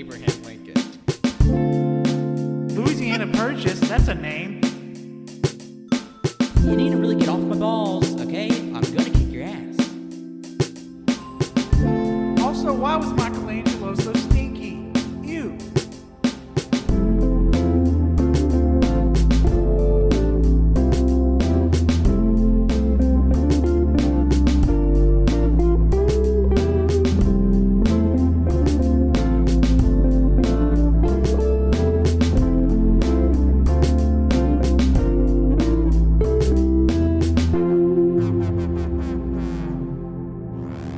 Abraham Lincoln. Louisiana Purchase, that's a name. You need to really get off my balls, okay? I'm gonna kick your ass. Also, why was Michelangelo so stinky? Ew.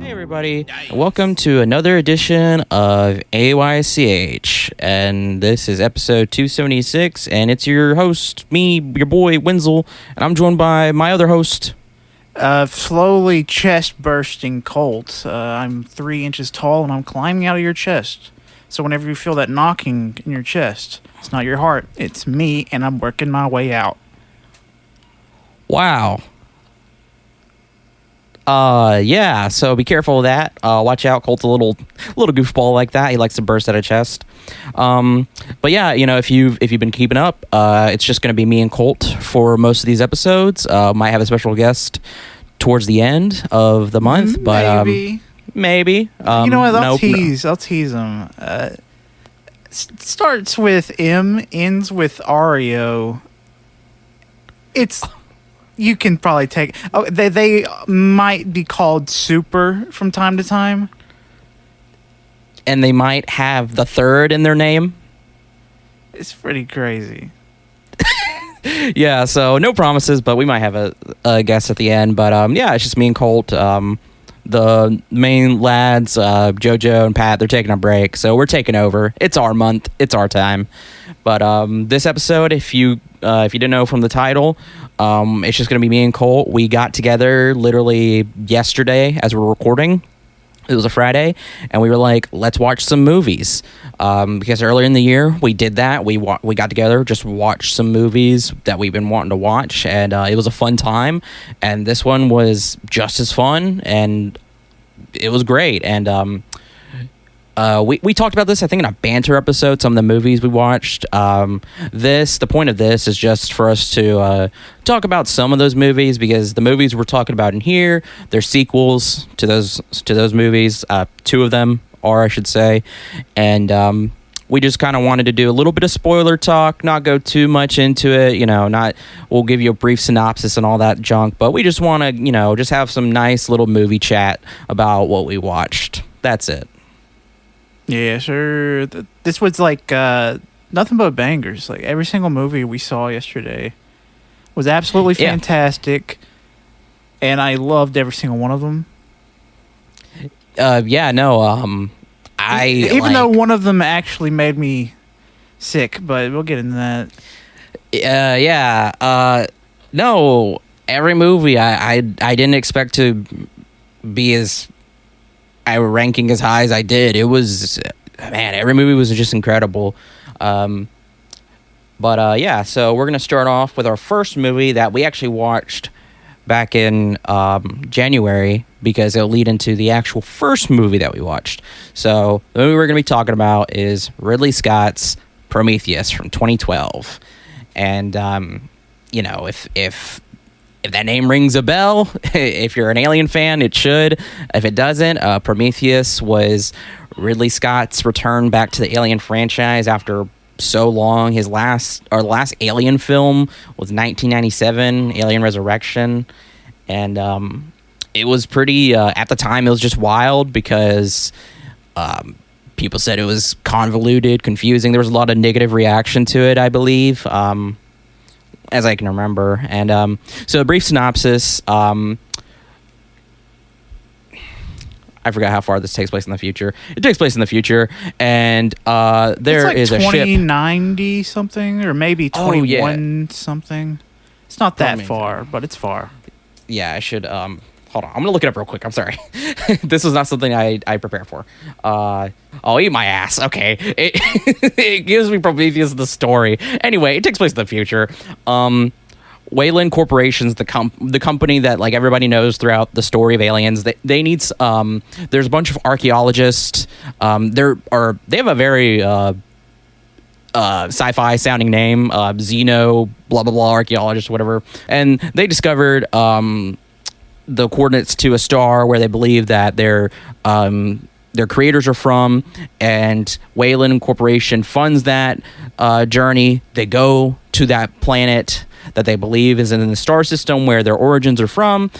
Everybody, welcome to another edition of AYCH, and this is episode 276, and it's your host, me, your boy Wenzel, and I'm joined by my other host, Slowly chest bursting Colt. I'm 3 inches tall and I'm climbing out of your chest. So whenever you feel that knocking in your chest, it's not your heart, it's me, and I'm working my way out. Wow. Yeah, so be careful of that. Watch out, Colt's a little goofball like that. He likes to burst out of chest. But yeah, you know, if you've been keeping up, it's just going to be me and Colt for most of these episodes. Might have a special guest towards the end of the month, but maybe. You know what? I'll tease him. Starts with M, ends with Ario. You can probably take. Oh, they might be called Super from time to time, and they might have the third in their name. It's pretty crazy. Yeah, so no promises, but we might have a guest at the end. But yeah, it's just me and Colt. The main lads, JoJo and Pat, they're taking a break, so we're taking over. It's our month. It's our time. But this episode, if you didn't know from the title, it's just going to be me and Colt. We got together literally yesterday as we're recording. It was a Friday, and we were like, let's watch some movies. Because earlier in the year, we did that. We got together, just watched some movies that we've been wanting to watch, and it was a fun time. And this one was just as fun, and it was great. And we talked about this, I think, in a banter episode, some of the movies we watched. The point of this is just for us to talk about some of those movies, because the movies we're talking about in here, they're sequels to those movies. 2 of them are, I should say. And we just kind of wanted to do a little bit of spoiler talk, not go too much into it, we'll give you a brief synopsis and all that junk, but we just want to, just have some nice little movie chat about what we watched. That's it. Yeah, sure. This was like nothing but bangers. Like every single movie we saw yesterday was absolutely fantastic, and I loved every single one of them. Even though one of them actually made me sick, but we'll get into that. No, every movie I didn't expect to be as ranking as high as I did. It was, man, every movie was just incredible. So we're gonna start off with our first movie that we actually watched back in January, because it'll lead into the actual first movie that we watched. So the movie we're gonna be talking about is Ridley Scott's Prometheus from 2012. And if that name rings a bell, if you're an Alien fan, it should. If it doesn't, Prometheus was Ridley Scott's return back to the Alien franchise after so long. His last Alien film was 1997, Alien Resurrection. And it was pretty, at the time, it was just wild because people said it was convoluted, confusing. There was a lot of negative reaction to it, I believe. As I can remember. And so a brief synopsis. I forgot how far this takes place in the future. It takes place in the future, and there is a ship. 2090 something, or maybe 21 something. It's not that far, but it's far. Yeah, I should hold on. I'm gonna look it up real quick. I'm sorry. This was not something I prepared for. I'll eat my ass. Okay. It gives me Prometheus the story. Anyway, it takes place in the future. Wayland Corporation's the company that like everybody knows throughout the story of Aliens. They need there's a bunch of archaeologists. They have a very sci-fi sounding name, Xeno blah blah blah archaeologist, whatever, and they discovered the coordinates to a star where they believe that their creators are from, and Wayland Corporation funds that journey. They go to that planet that they believe is in the star system where their origins are from.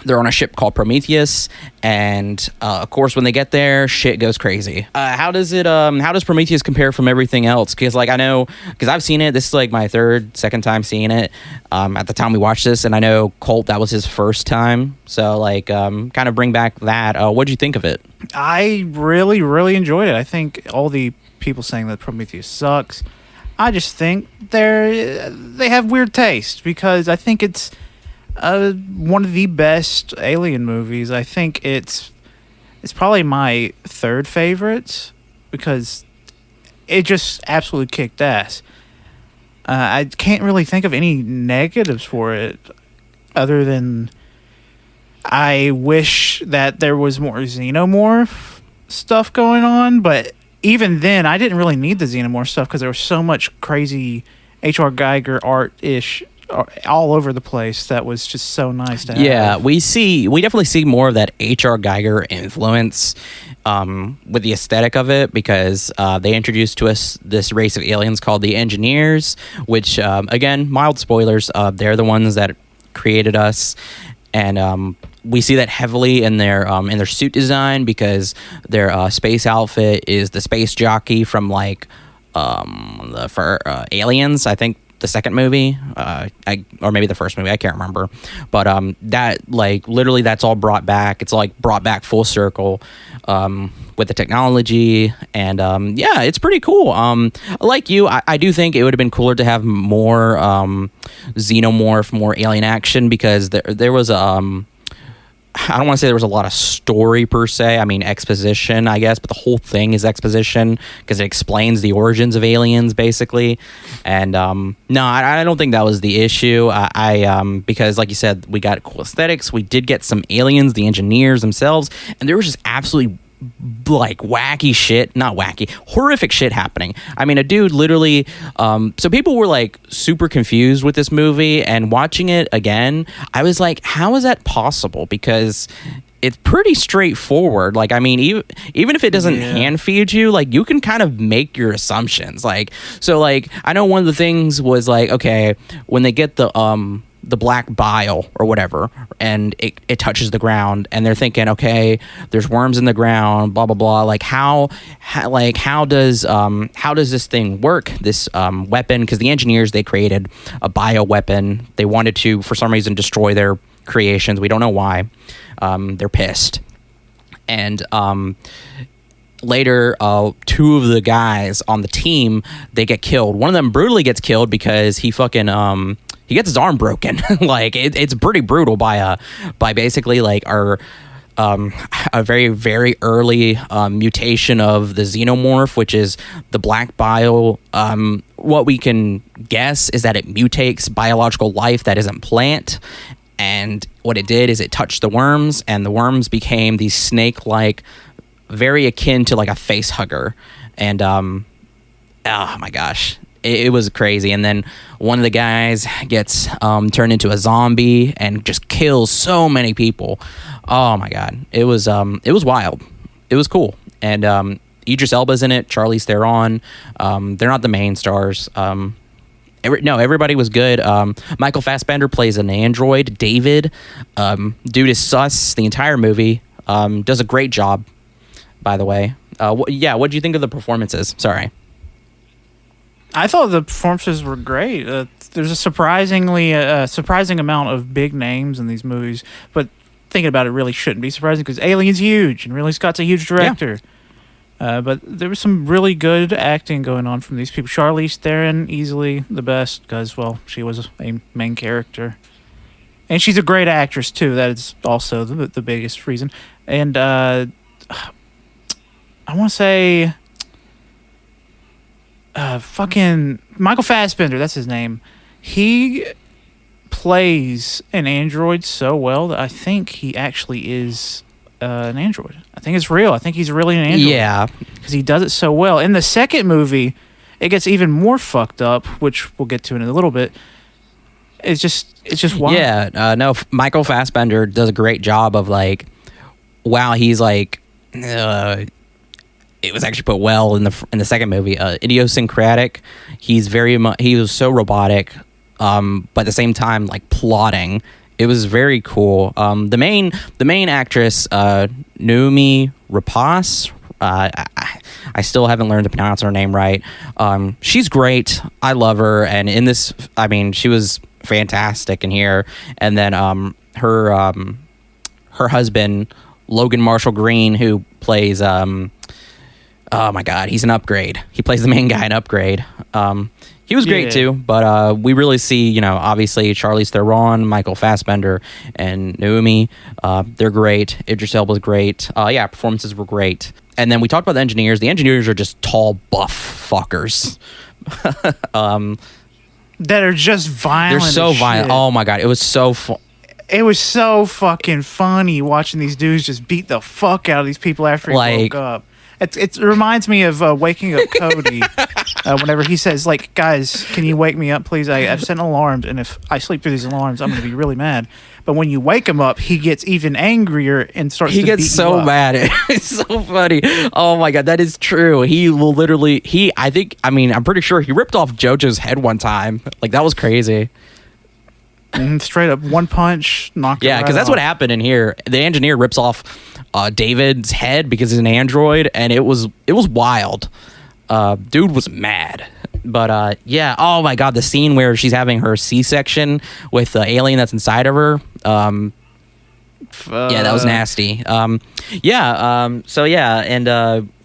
They're on a ship called Prometheus, and of course, when they get there, shit goes crazy. How does Prometheus compare from everything else? Because like I know, because I've seen it. This is like my second time seeing it. At the time we watched this, and I know Colt, that was his first time. So like, kind of bring back that. What'd you think of it? I really, really enjoyed it. I think all the people saying that Prometheus sucks, I just think they have weird taste, because I think it's one of the best Alien movies. I think it's probably my third favorite, because it just absolutely kicked ass. I can't really think of any negatives for it, other than I wish that there was more xenomorph stuff going on, but even then, I didn't really need the xenomorph stuff, because there was so much crazy H.R. Geiger art-ish all over the place that was just so nice to have. Yeah, we definitely see more of that H.R. Geiger influence with the aesthetic of it, because they introduced to us this race of aliens called the Engineers, which again, mild spoilers, they're the ones that created us. And we see that heavily in their suit design, because their space outfit is the space jockey from like Aliens, I think the second movie, or maybe the first movie, I can't remember. But that like literally that's all brought back. It's like brought back full circle with the technology, and yeah, it's pretty cool. Like you, I do think it would have been cooler to have more xenomorph, more alien action, because there was I don't want to say there was a lot of story per se. I mean, exposition, I guess, but the whole thing is exposition, because it explains the origins of aliens, basically. And no, I don't think that was the issue. Because, like you said, we got cool aesthetics. We did get some aliens, the Engineers themselves, and there was just absolutely like wacky shit, not wacky, horrific shit happening. I mean, a dude literally, so people were like super confused with this movie, and watching it again, I was like, how is that possible? Because it's pretty straightforward. Like, I mean, even if it doesn't hand feed you, like, you can kind of make your assumptions. Like, so like, I know one of the things was like, okay, when they get the black bile or whatever, and it touches the ground, and they're thinking, okay, there's worms in the ground, blah blah blah. Like how does this thing work? This weapon, because the Engineers, they created a bio weapon. They wanted to, for some reason, destroy their creations. We don't know why. They're pissed, and later, two of the guys on the team, they get killed. One of them brutally gets killed because he fucking he gets his arm broken. Like it's pretty brutal by basically like a very, very early mutation of the xenomorph, which is the black bile. What we can guess is that it mutates biological life that isn't plant. And what it did is it touched the worms, and the worms became these snake-like, very akin to like a face hugger. And oh my gosh, it was crazy. And then one of the guys gets turned into a zombie and just kills so many people. Oh my god, it was wild. It was cool. And Idris Elba's in it, Charlize Theron. They're not the main stars. Everybody was good. Michael Fassbender plays an android, David. Dude is sus the entire movie. Does a great job, by the way. What do you think of the performances? Sorry. I thought the performances were great. There's a surprising amount of big names in these movies, but thinking about it really shouldn't be surprising, because Alien's huge, and Ridley Scott's a huge director. Yeah. But there was some really good acting going on from these people. Charlize Theron, easily the best, because, well, she was a main character. And she's a great actress, too. That is also the biggest reason. And I want to say... fucking Michael Fassbender, that's his name. He plays an android so well that I think he actually is an android. I think it's real. I think he's really an android. Yeah. Because he does it so well. In the second movie, it gets even more fucked up, which we'll get to in a little bit. It's just wild. Yeah. No, Michael Fassbender does a great job of like, wow, he's like, it was actually put well in the second movie. Idiosyncratic. He was so robotic, but at the same time like plotting. It was very cool. The main actress, Naomi Rapace. I still haven't learned to pronounce her name right. She's great. I love her, and in this, I mean, she was fantastic in here. And then her husband, Logan Marshall Green, who plays oh my god, he's an Upgrade. He plays the main guy in Upgrade. He was great too, but we really see, obviously Charlize Theron, Michael Fassbender, and Naomi. They're great. Idris Elba's great. Performances were great. And then we talked about the engineers. The engineers are just tall, buff fuckers. That are just violent. They're so violent. Shit. Oh my god, it was so fun. It was so fucking funny watching these dudes just beat the fuck out of these people after he woke up. It reminds me of waking up Cody whenever he says, like, guys, can you wake me up, please? I've set alarms, and if I sleep through these alarms, I'm going to be really mad. But when you wake him up, he gets even angrier and starts to beat you up. He gets so mad. It's so funny. Oh, my God, that is true. He will literally, I'm pretty sure he ripped off JoJo's head one time. Like, that was crazy. Straight up one punch, knocked him right because that's off. what happened in here. The engineer rips off David's head because he's an android, and it was wild. Dude was mad. But oh my god, the scene where she's having her C-section with the alien that's inside of her. That was nasty. And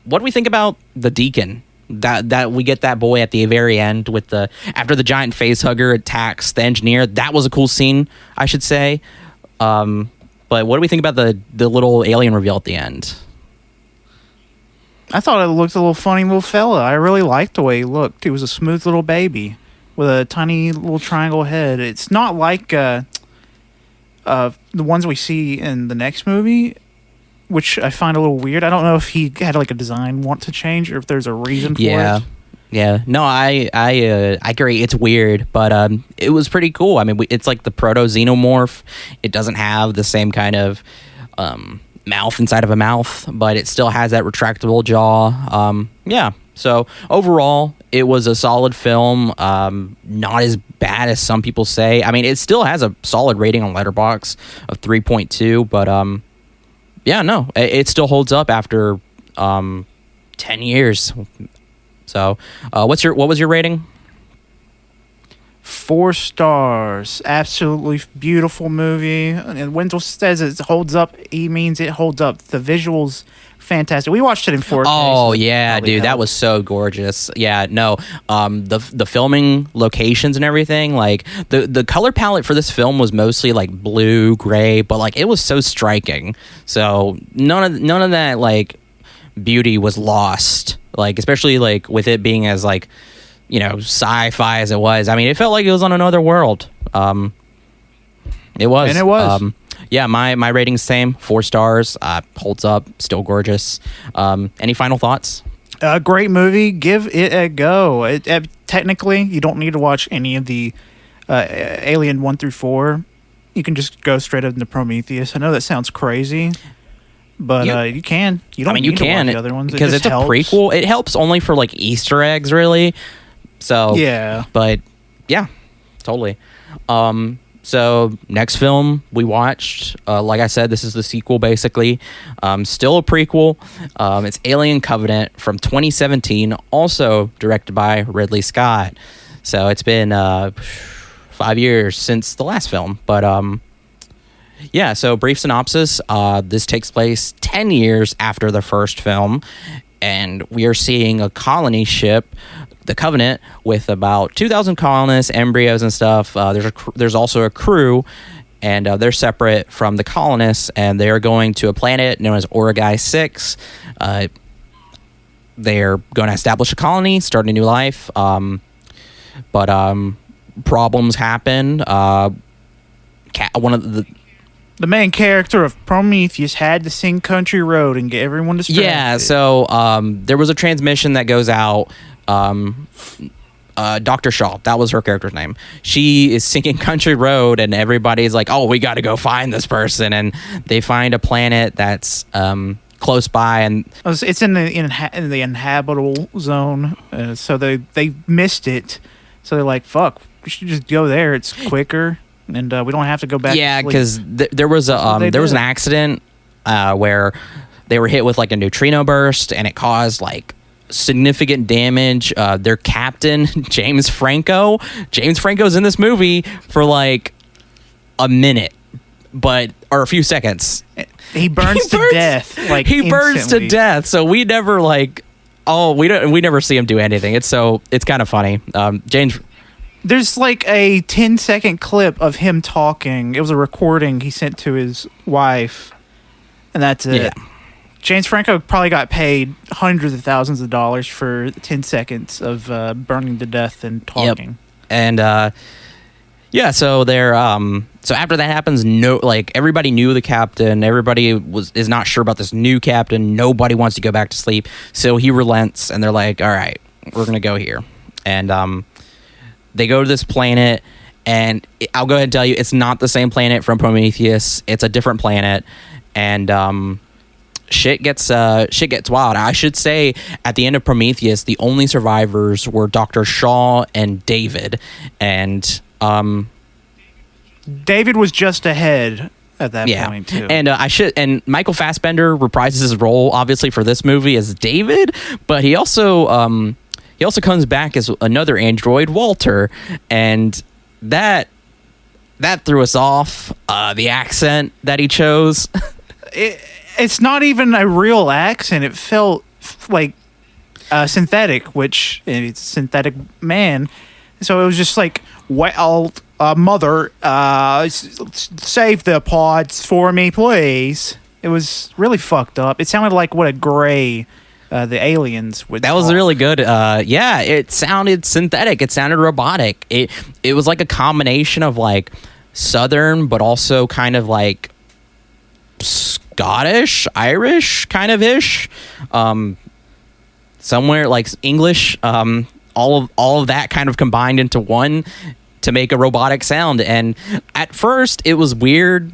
what do we think about the Deacon? That we get that boy at the very end with after the giant face hugger attacks the engineer. That was a cool scene, I should say. But what do we think about the little alien reveal at the end? I thought it looked a little funny little fella. I really liked the way he looked. He was a smooth little baby with a tiny little triangle head. It's not like the ones we see in the next movie, which I find a little weird. I don't know if he had like a design want to change or if there's a reason for it. Yeah. No, I agree. It's weird, but it was pretty cool. I mean, it's like the proto-xenomorph. It doesn't have the same kind of mouth inside of a mouth, but it still has that retractable jaw. So overall, it was a solid film. Not as bad as some people say. I mean, it still has a solid rating on Letterboxd of 3.2, but it still holds up after 10 years. So, what was your rating? 4 stars. Absolutely beautiful movie. And Wenzel says it holds up. He means it holds up. The visuals, fantastic. We watched it in 4K. Oh, so yeah, dude. That was so gorgeous. Yeah, no. The filming locations and everything, like the color palette for this film was mostly like blue, gray, but like it was so striking. So none of that like beauty was lost. Like, especially like with it being as like, sci-fi as it was. I mean, it felt like it was on another world. It was. And it was. My rating's same. 4 stars. Holds up. Still gorgeous. Any final thoughts? Great movie. Give it a go. Technically, you don't need to watch any of the Alien 1 through 4. You can just go straight up into Prometheus. I know that sounds crazy, but you can. You don't need to watch the other ones. Because it's a prequel. It helps only for like Easter eggs, really. So yeah, but yeah, totally. So next film we watched, like I said, this is the sequel basically. Still a prequel. It's Alien Covenant from 2017, also directed by Ridley Scott. So it's been 5 years since the last film, but so brief synopsis. This takes place 10 years after the first film, and we are seeing a colony ship, the Covenant, with about 2,000 colonists, embryos and stuff. There's also a crew, and they're separate from the colonists, and they're going to a planet known as Origai 6. They're going to establish a colony, start a new life. But problems happen. One of the main character of Prometheus had to sing Country Road and get everyone distracted. Yeah, so there was a transmission that goes out. Dr. Shaw, that was her character's name. She is singing Country Road, and everybody's like, "Oh, we got to go find this person." And they find a planet that's close by, and it's in the inhabitable zone. So they missed it. So they're like, "Fuck, we should just go there. It's quicker, and we don't have to go back." Yeah, because there was an accident where they were hit with like a neutrino burst, and it caused like significant damage. Their captain, James Franco's in this movie for like a minute, or a few seconds. He burns to death. Like he burns to instantly. death. So we never we never see him do anything. It's kind of funny. James. There's like a 10-second clip of him talking. It was a recording he sent to his wife, and that's it. Yeah. James Franco probably got paid hundreds of thousands of dollars for 10 seconds of burning to death and talking. Yep. And so they're so after that happens, everybody knew the captain. Everybody is not sure about this new captain. Nobody wants to go back to sleep. So he relents, and they're like, "All right, we're gonna go here." And they go to this planet, and I'll go ahead and tell you, it's not the same planet from Prometheus. It's a different planet, and shit gets wild. I should say at the end of Prometheus, the only survivors were Dr. Shaw and David, and David was just ahead at that point too. And Michael Fassbender reprises his role obviously for this movie as David, but he also comes back as another android, Walter, and that threw us off. The accent that he chose. It's not even a real accent. It felt like synthetic, which it's a synthetic man. So it was just like, "Well, mother, save the pods for me, please." It was really fucked up. It sounded like what a gray the aliens would. That was really good. Yeah, it sounded synthetic. It sounded robotic. It was like a combination of like Southern, but also kind of like Scottish, Irish kind of ish, somewhere like English, all of that kind of combined into one to make a robotic sound. And at first it was weird,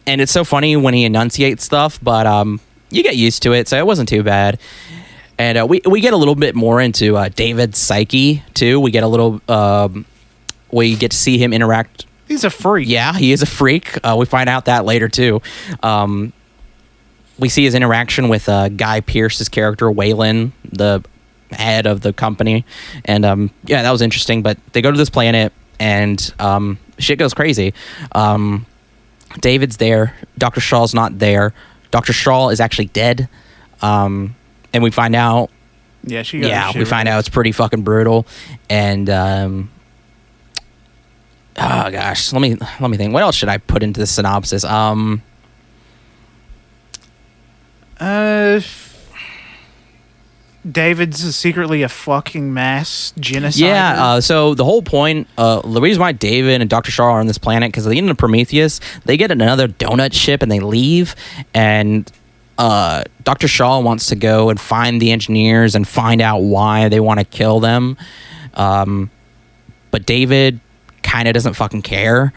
and it's so funny when he enunciates stuff, but you get used to it, so it wasn't too bad. And we get a little bit more into David's psyche too. We get a little we get to see him interact. He's a freak. Yeah, he is a freak. We find out that later too. We see his interaction with Guy Pearce's character, Waylon, the head of the company. And that was interesting. But they go to this planet, and shit goes crazy. David's there. Dr. Shaw's not there. Dr. Shaw is actually dead. And we find out. Yeah, we find out it's pretty fucking brutal. And oh gosh, let me think. What else should I put into the synopsis? David's secretly a fucking mass genocide. Yeah, so the whole point, the reason why David and Dr. Shaw are on this planet, because at the end of Prometheus, they get another donut ship and they leave, and Dr. Shaw wants to go and find the engineers and find out why they want to kill them. But David kind of doesn't fucking care.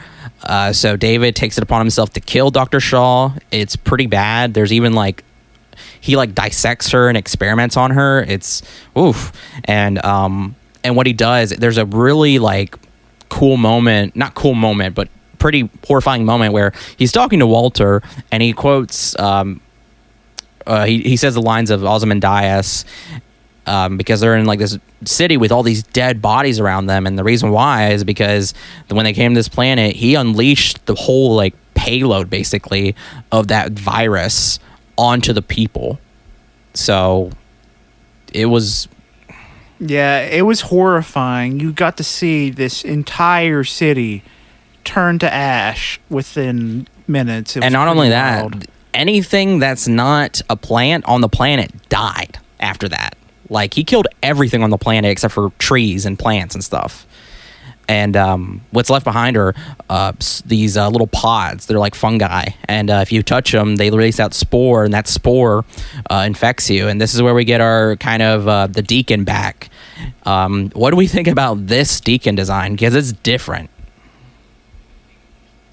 So David takes it upon himself to kill Dr. Shaw. It's pretty bad. There's even he dissects her and experiments on her. It's oof. And what he does, there's a really cool moment, not cool moment, but pretty horrifying moment where he's talking to Walter and he quotes he says the lines of Ozymandias, because they're in this city with all these dead bodies around them, and the reason why is because when they came to this planet, he unleashed the whole payload basically of that virus onto the people. So it was horrifying. You got to see this entire city turn to ash within minutes. And not only that, anything that's not a plant on the planet died after that. He killed everything on the planet except for trees and plants and stuff. and what's left behind are these little pods. They're like fungi, and if you touch them, they release out spore, and that spore infects you. And this is where we get our kind of the Deacon back. What do we think about this Deacon design? Because it's different.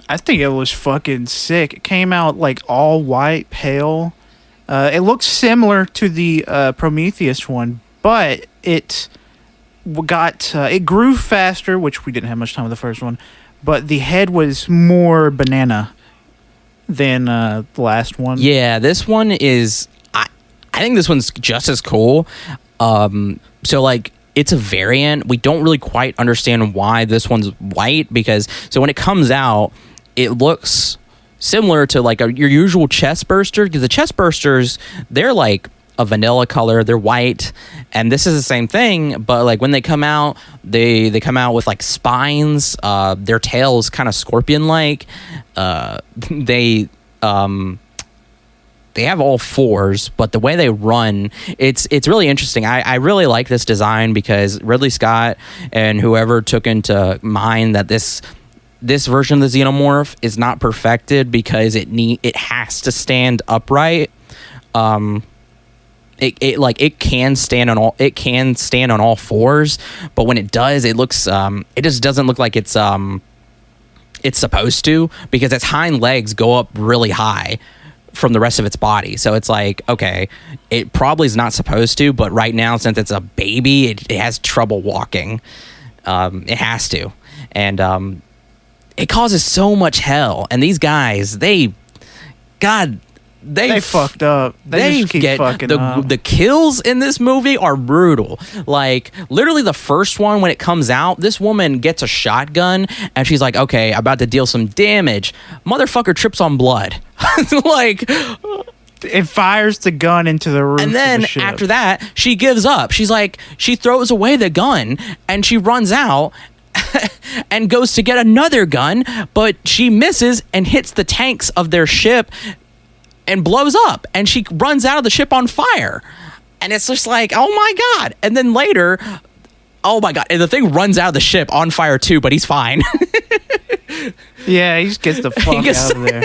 I think it was fucking sick. It came out like all white, pale. It looks similar to the Prometheus one, but it grew faster, which we didn't have much time with the first one, but the head was more banana than the last one. Yeah, this one is I think this one's just as cool. So like it's a variant. We don't really quite understand why this one's white, because so when it comes out, it looks similar to like your usual chest burster, because the chest bursters, they're like a vanilla color, they're white, and this is the same thing, but like when they come out, they come out with like spines. Their tail's kind of scorpion like. They have all fours, but the way they run, it's really interesting. I really like this design because Ridley Scott and whoever took into mind that this version of the Xenomorph is not perfected because it has to stand upright. It can stand on all fours, but when it does, it looks it just doesn't look like it's supposed to, because its hind legs go up really high from the rest of its body. So it's like, okay, it probably is not supposed to, but right now, since it's a baby, it has trouble walking. It has to, and it causes so much hell. And these guys, they fucked up. They just keep fucking up. The kills in this movie are brutal. Like, literally the first one, when it comes out, this woman gets a shotgun and she's like, okay, I'm about to deal some damage. Motherfucker trips on blood. Like, it fires the gun into the roof. And then of the ship. After that, she gives up. She's like, she throws away the gun and she runs out and goes to get another gun, but she misses and hits the tanks of their ship and blows up, and she runs out of the ship on fire. And it's just like, oh my God. And then later, oh my God, and the thing runs out of the ship on fire too, but he's fine. Yeah, he just gets the fuck out of there.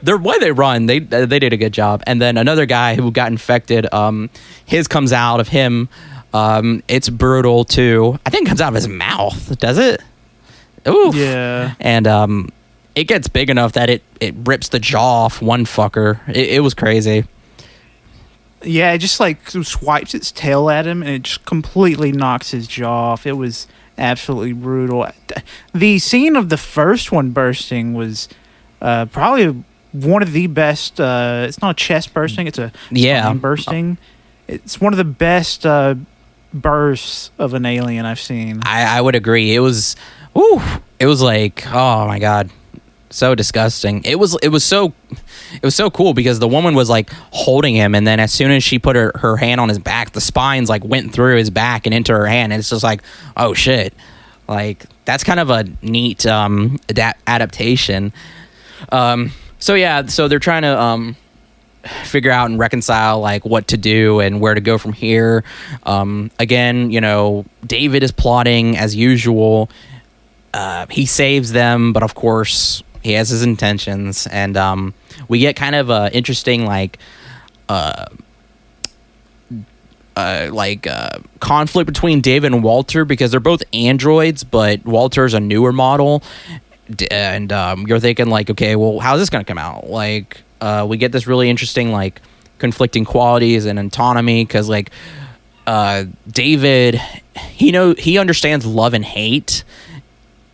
The way they run, they did a good job. And then another guy who got infected, his comes out of him. It's brutal too. I think it comes out of his mouth. Does it? Ooh. Yeah. And it gets big enough that it rips the jaw off one fucker. It was crazy. Yeah, it just like swipes its tail at him and it just completely knocks his jaw off. It was absolutely brutal. The scene of the first one bursting was probably one of the best. It's not a chest bursting, it's a spine bursting. It's one of the best bursts of an alien I've seen. I would agree. It was like, oh my God, so disgusting. It was so cool because the woman was like holding him, and then as soon as she put her hand on his back, the spines like went through his back and into her hand, and it's just like, oh shit. Like, that's kind of a neat adaptation. So they're trying to figure out and reconcile like what to do and where to go from here. Again, David is plotting as usual. He saves them, but of course he has his intentions, and we get kind of a interesting conflict between David and Walter, because they're both androids, but Walter's a newer model, and you're thinking like, okay, well, how's this gonna come out? Like, we get this really interesting like conflicting qualities and autonomy, because like David, he understands love and hate,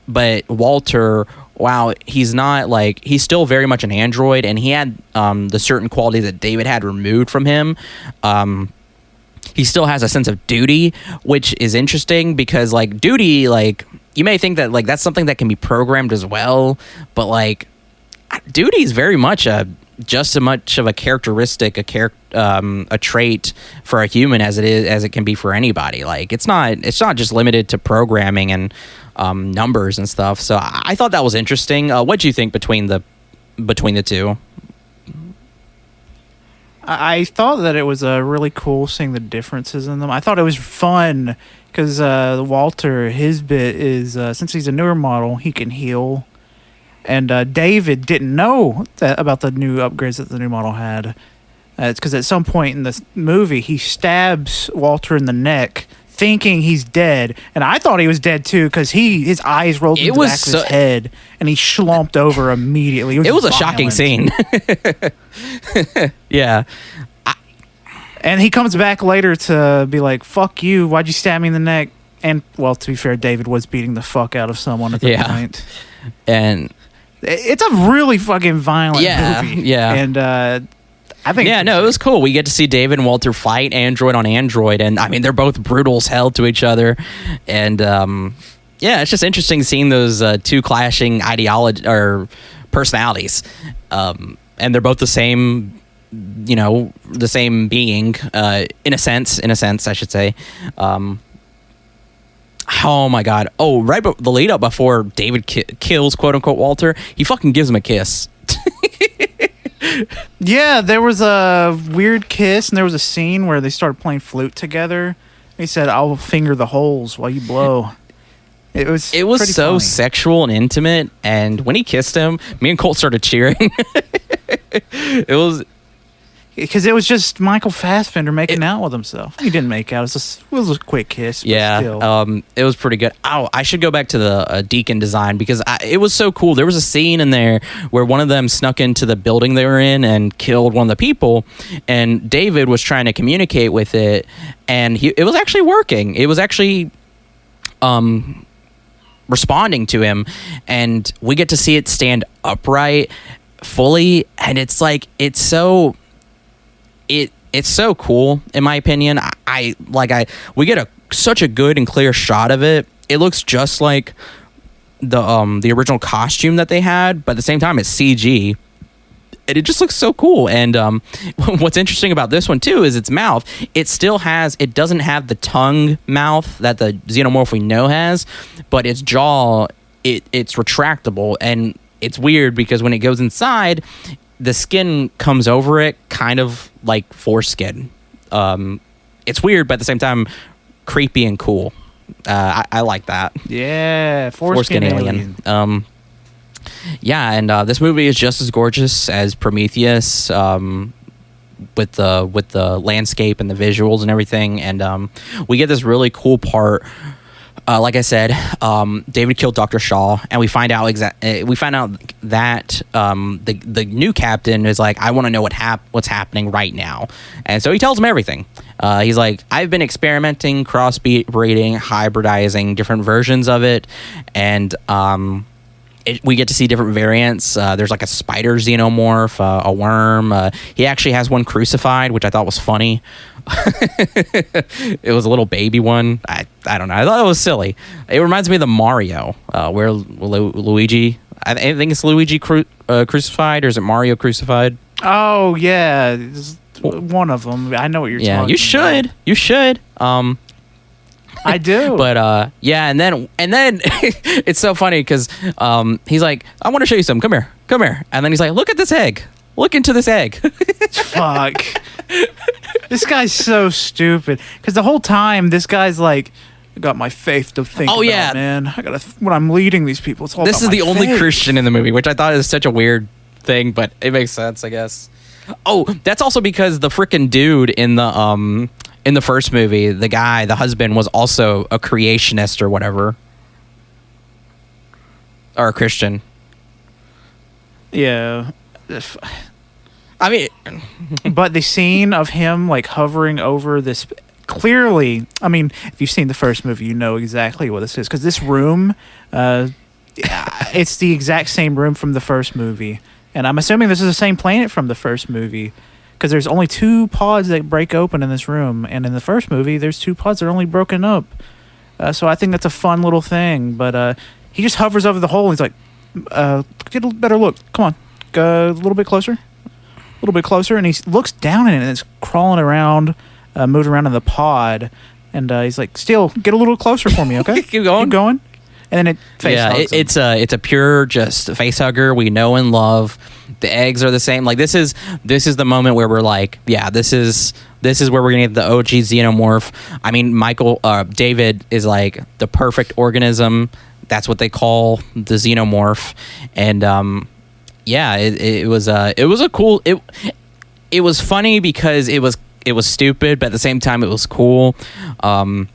but Walter, wow, he's not like, he's still very much an android, and he had the certain qualities that David had removed from him. He still has a sense of duty, which is interesting because like duty, like you may think that like that's something that can be programmed as well, but like duty is very much just as much of a characteristic, a trait for a human as it can be for anybody. Like it's not just limited to programming and numbers and stuff. So I thought that was interesting. What do you think between the two? I thought that it was really cool seeing the differences in them. I thought it was fun because Walter, his bit is since he's a newer model, he can heal. And David didn't know about the new upgrades that the new model had. It's because at some point in the movie, he stabs Walter in the neck, thinking he's dead. And I thought he was dead, too, because his eyes rolled into the back of his head, and he slumped over immediately. It was a shocking scene. Yeah. And he comes back later to be like, fuck you, why'd you stab me in the neck? And, well, to be fair, David was beating the fuck out of someone at that point. And it's a really fucking violent movie. Yeah. And I think it was cool. We get to see David and Walter fight android on android, and I mean they're both brutal as hell to each other, and it's just interesting seeing those two clashing ideology or personalities, and they're both the same, the same being in a sense, I should say. Oh my god! Oh, right, but the lead up before David kills quote unquote Walter, he fucking gives him a kiss. Yeah, there was a weird kiss, and there was a scene where they started playing flute together. He said, "I'll finger the holes while you blow." It was so funny. Sexual and intimate, and when he kissed him, me and Colt started cheering. It was because it was just Michael Fassbender making out with himself. He didn't make out; it was a quick kiss. But still. It was pretty good. Oh, I should go back to the Deacon design because it was so cool. There was a scene in there where one of them snuck into the building they were in and killed one of the people, and David was trying to communicate with it, and it was actually working. It was actually responding to him, and we get to see it stand upright fully, and it's like it's so cool in my opinion. We get such a good and clear shot of it. It looks just like the original costume that they had, but at the same time it's CG. And it just looks so cool. And what's interesting about this one too is its mouth. It doesn't have the tongue mouth that the xenomorph we know has, but its jaw, it's retractable, and it's weird because when it goes inside, the skin comes over it, kind of like foreskin. It's weird, but at the same time, creepy and cool. I like that. Yeah, foreskin alien. This movie is just as gorgeous as Prometheus, with the landscape and the visuals and everything. And we get this really cool part. Like I said, David killed Dr. Shaw, and we find out that the new captain is like, I want to know what's happening right now, and so he tells him everything. He's like, I've been experimenting, crossbreeding, hybridizing different versions of it, and we get to see different variants. There's like a spider xenomorph, a worm. He actually has one crucified, which I thought was funny. It was a little baby one. I don't know. I thought it was silly. It reminds me of the Mario, where Luigi. I think it's Luigi crucified, or is it Mario crucified? Oh yeah, it's one of them. I know what you're talking about. Yeah, you should. I do. But and then it's so funny because he's like, I want to show you something. Come here. And then he's like, look at this egg. Look into this egg. Fuck. This guy's so stupid. Because the whole time, this guy's like, I got my faith to think about, man. I gotta when I'm leading these people, it's all this about is the my only faith. Christian in the movie, which I thought is such a weird thing, but it makes sense, I guess. Oh, that's also because the freaking dude in the first movie, the husband, was also a creationist or whatever. Or a Christian. Yeah. I mean, but the scene of him like hovering over this, clearly, I mean, if you've seen the first movie, you know exactly what this is, because this room, it's the exact same room from the first movie, and I'm assuming this is the same planet from the first movie, because there's only 2 pods that break open in this room, and in the first movie, there's 2 pods that are only broken up. So I think that's a fun little thing, but he just hovers over the hole, and he's like, get a better look. Come on, go a little bit closer. A little bit closer, and he looks down at it, and it's crawling around, moving around in the pod, and he's like, "Still, get a little closer for me, okay? Keep going." And then it face hugs him. It's a pure just face hugger we know and love. The eggs are the same. Like this is the moment where we're like, yeah, this is where we're gonna get the OG xenomorph. I mean, David is like the perfect organism. That's what they call the xenomorph. And yeah, it was a cool. It was funny because it was stupid, but at the same time it was cool. I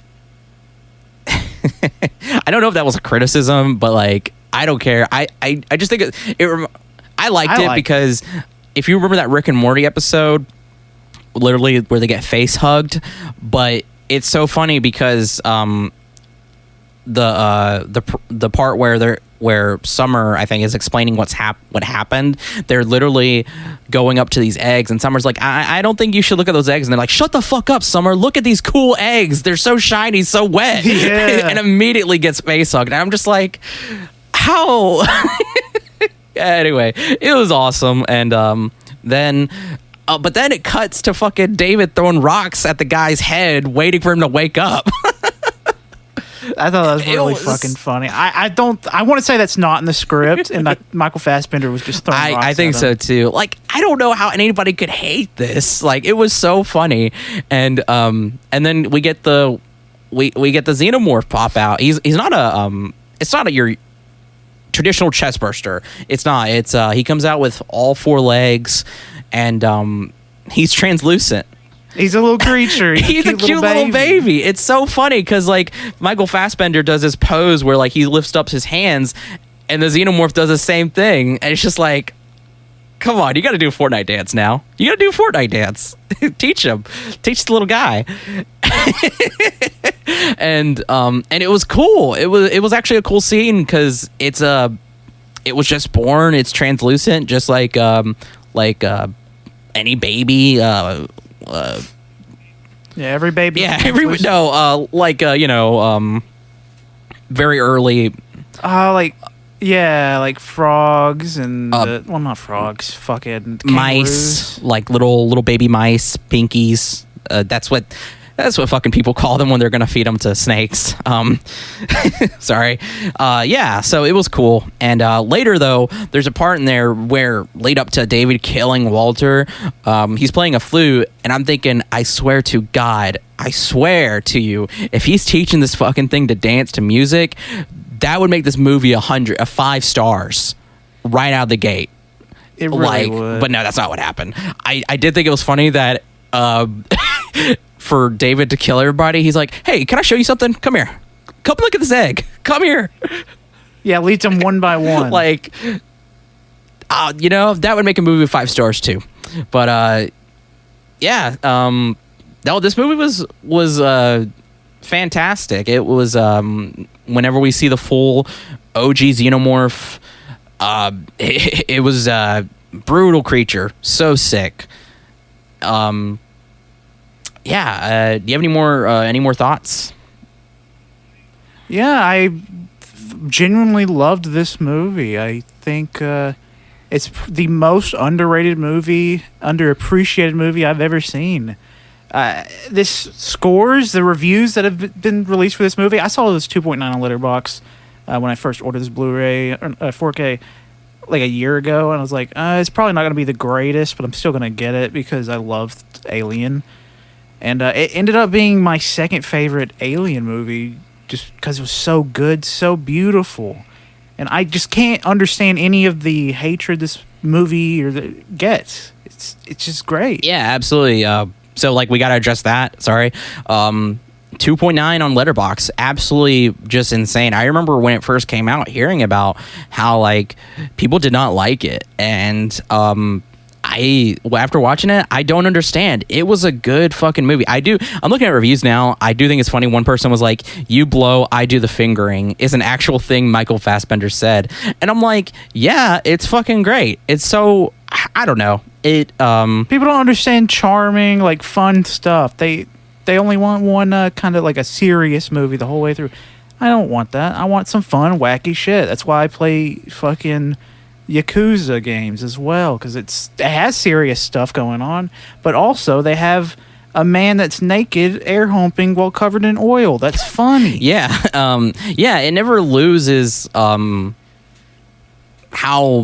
don't know if that was a criticism, but like I don't care. I just think I liked it because if you remember that Rick and Morty episode, literally where they get face hugged, but it's so funny because the part where Summer, I think, is explaining what happened. They're literally going up to these eggs, and Summer's like, I don't think you should look at those eggs. And they're like, shut the fuck up, Summer. Look at these cool eggs. They're so shiny, so wet. Yeah. And immediately gets face hugged. And I'm just like, how? Anyway, it was awesome. And then... but then it cuts to fucking David throwing rocks at the guy's head, waiting for him to wake up. I thought that was really fucking funny. I want to say that's not in the script, and that Michael Fassbender was just throwing rocks I think at him. so too. Like, I don't know how anybody could hate this. Like, it was so funny. And then we get the xenomorph pop out. He's not it's not your traditional chest burster. It's not. It's he comes out with all four legs, and he's translucent. He's a little creature. He's a cute little baby. It's so funny because like Michael Fassbender does this pose where like he lifts up his hands, and the xenomorph does the same thing, and it's just like, come on, you got to do a Fortnite dance now. You got to do a Fortnite dance. Teach the little guy. And it was cool. It was actually a cool scene because it was just born. It's translucent, just like any baby. Yeah, every baby. Yeah, very early. Like frogs and well, not frogs. Fucking mice, like little baby mice, pinkies. That's what fucking people call them when they're gonna feed them to snakes. Sorry. Yeah, so it was cool. And later though, there's a part in there where lead up to David killing Walter. He's playing a flute, and I'm thinking, I swear to God, I swear to you, if he's teaching this fucking thing to dance to music, that would make this movie 5 stars right out of the gate. It really would. But no, that's not what happened. I did think it was funny that for David to kill everybody, he's like, hey, can I show you something? Come here. Come look at this egg. Come here. Yeah, leads them one by one. Like, that would make a movie 5 stars too. But yeah, no, this movie was fantastic. It was whenever we see the full OG xenomorph, it was a brutal creature, so sick. Yeah, do you have any more thoughts? Yeah, I genuinely loved this movie. I think it's the most underrated movie, underappreciated movie I've ever seen. This scores, the reviews that have been released for this movie, I saw this 2.9 on Letterboxd when I first ordered this Blu-ray 4K like a year ago, and I was like, it's probably not going to be the greatest, but I'm still going to get it because I loved Alien. And it ended up being my second favorite Alien movie just because it was so good, so beautiful. And I just can't understand any of the hatred this movie gets. It's just great. Yeah, absolutely. So, like, we got to address that. Sorry. 2.9 on Letterboxd. Absolutely just insane. I remember when it first came out hearing about how, like, people did not like it. And after watching it, I don't understand. It was a good fucking movie. I'm looking at reviews now. I do think it's funny. One person was like, you blow, I do the fingering is an actual thing Michael Fassbender said. And I'm like, yeah, it's fucking great. It's so, I don't know. People don't understand charming, like, fun stuff. They only want one kind of like a serious movie the whole way through. I don't want that. I want some fun, wacky shit. That's why I play fucking Yakuza games as well, because it has serious stuff going on, but also they have a man that's naked air humping while covered in oil. That's funny. Yeah. Yeah, it never loses how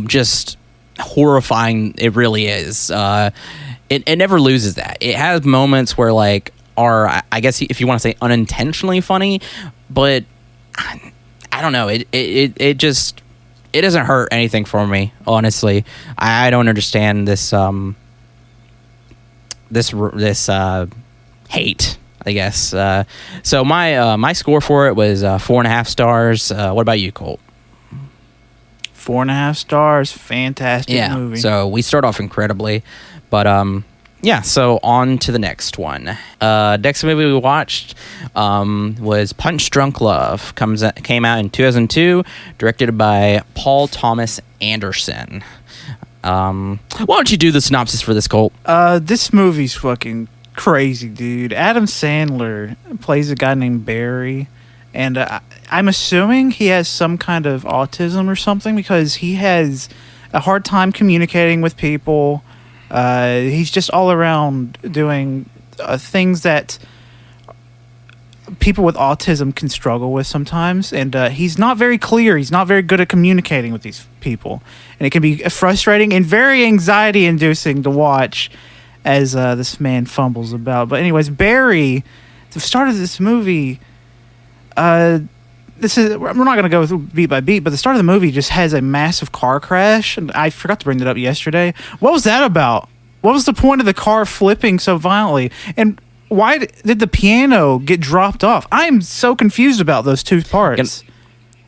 just horrifying it really is. It never loses that. It has moments where like are, I guess if you want to say unintentionally funny, but I don't know. It just it doesn't hurt anything for me, honestly. I don't understand this this hate, I guess. So my score for it was 4.5 stars. What about you, Colt? 4.5 stars. Fantastic movie. So we start off incredibly, but yeah. So on to the next one. Next movie we watched was Punch Drunk Love. Came out in 2002, directed by Paul Thomas Anderson. Why don't you do the synopsis for this, Colt? This movie's fucking crazy, dude. Adam Sandler plays a guy named Barry, and I'm assuming he has some kind of autism or something because he has a hard time communicating with people. He's just all around doing things that people with autism can struggle with sometimes, and he's not very clear. He's not very good at communicating with these people, and it can be frustrating and very anxiety-inducing to watch as this man fumbles about. But anyways, Barry, the start of this movie, we're not going to go through beat by beat, but the start of the movie just has a massive car crash, and I forgot to bring that up yesterday. What was that about? What was the point of the car flipping so violently? And why did the piano get dropped off? I'm so confused about those two parts.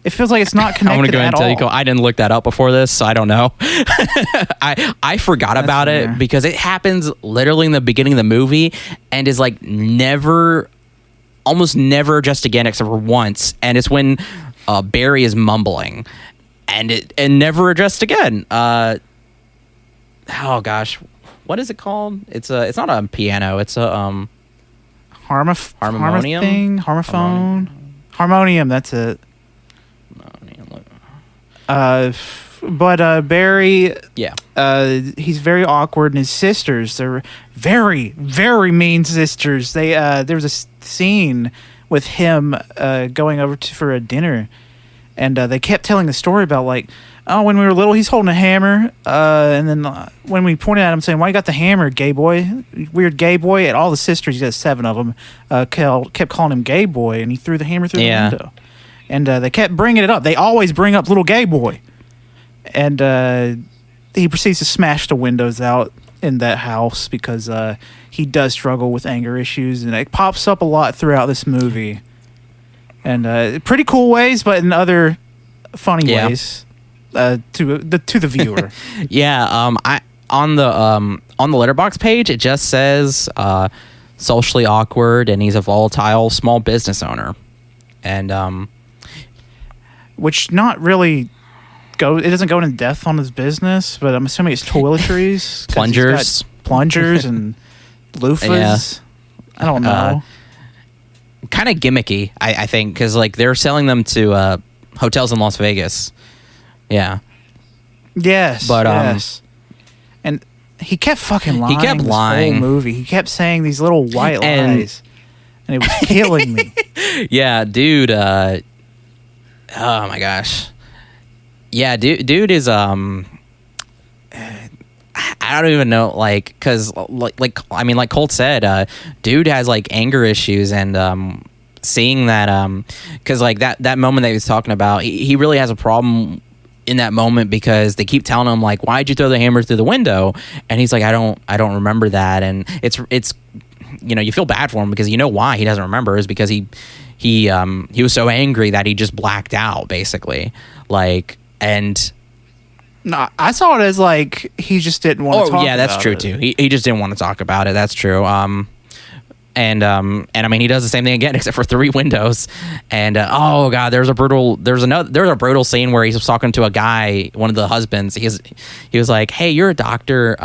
It feels like it's not connected. I'm going to go ahead and tell you, all. I didn't look that up before this, so I don't know. I forgot about it because it happens literally in the beginning of the movie and is like almost never addressed again except for once, and it's when Barry is mumbling, and never addressed again. Oh gosh, what is it called? It's not a piano. It's a harmonium. Harmonium. That's it. But Barry, he's very awkward, and his sisters, they're very, very mean sisters. There's a scene with him going over for a dinner, and they kept telling the story about like, oh, when we were little, he's holding a hammer, and then when we pointed at him saying, why you got the hammer, gay boy, weird gay boy, and all the sisters, he has 7 of them, kept calling him gay boy, and he threw the hammer through the window. And they kept bringing it up. They always bring up little gay boy. And he proceeds to smash the windows out in that house because he does struggle with anger issues. And it pops up a lot throughout this movie. And pretty cool ways, but in other funny ways to the viewer. On the Letterboxd page, it just says socially awkward, and he's a volatile small business owner. And which not really it doesn't go into depth on his business, but I'm assuming it's toiletries, plungers and loofahs. I don't know. Kind of gimmicky, I think, because like they're selling them to hotels in Las Vegas. Yeah. Yes. But yes. And he kept fucking lying. He kept lying. Whole movie. He kept saying these little white lies, and it was killing me. Yeah, dude. Oh my gosh. Yeah, dude is I don't even know, like, because like I mean, like Colt said, dude has like anger issues, and seeing that because like that moment that he was talking about, he really has a problem in that moment because they keep telling him like, why'd you throw the hammer through the window? And he's like, I don't remember that. And it's you feel bad for him because you know why he doesn't remember is because he was so angry that he just blacked out, basically. Like, and no, I saw it as like he just didn't want to talk about it. Yeah, that's true too. He just didn't want to talk about it. That's true. And I mean, he does the same thing again, except for 3 windows. And oh god, there's a brutal scene where he's talking to a guy, one of the husbands. He was like, "Hey, you're a doctor."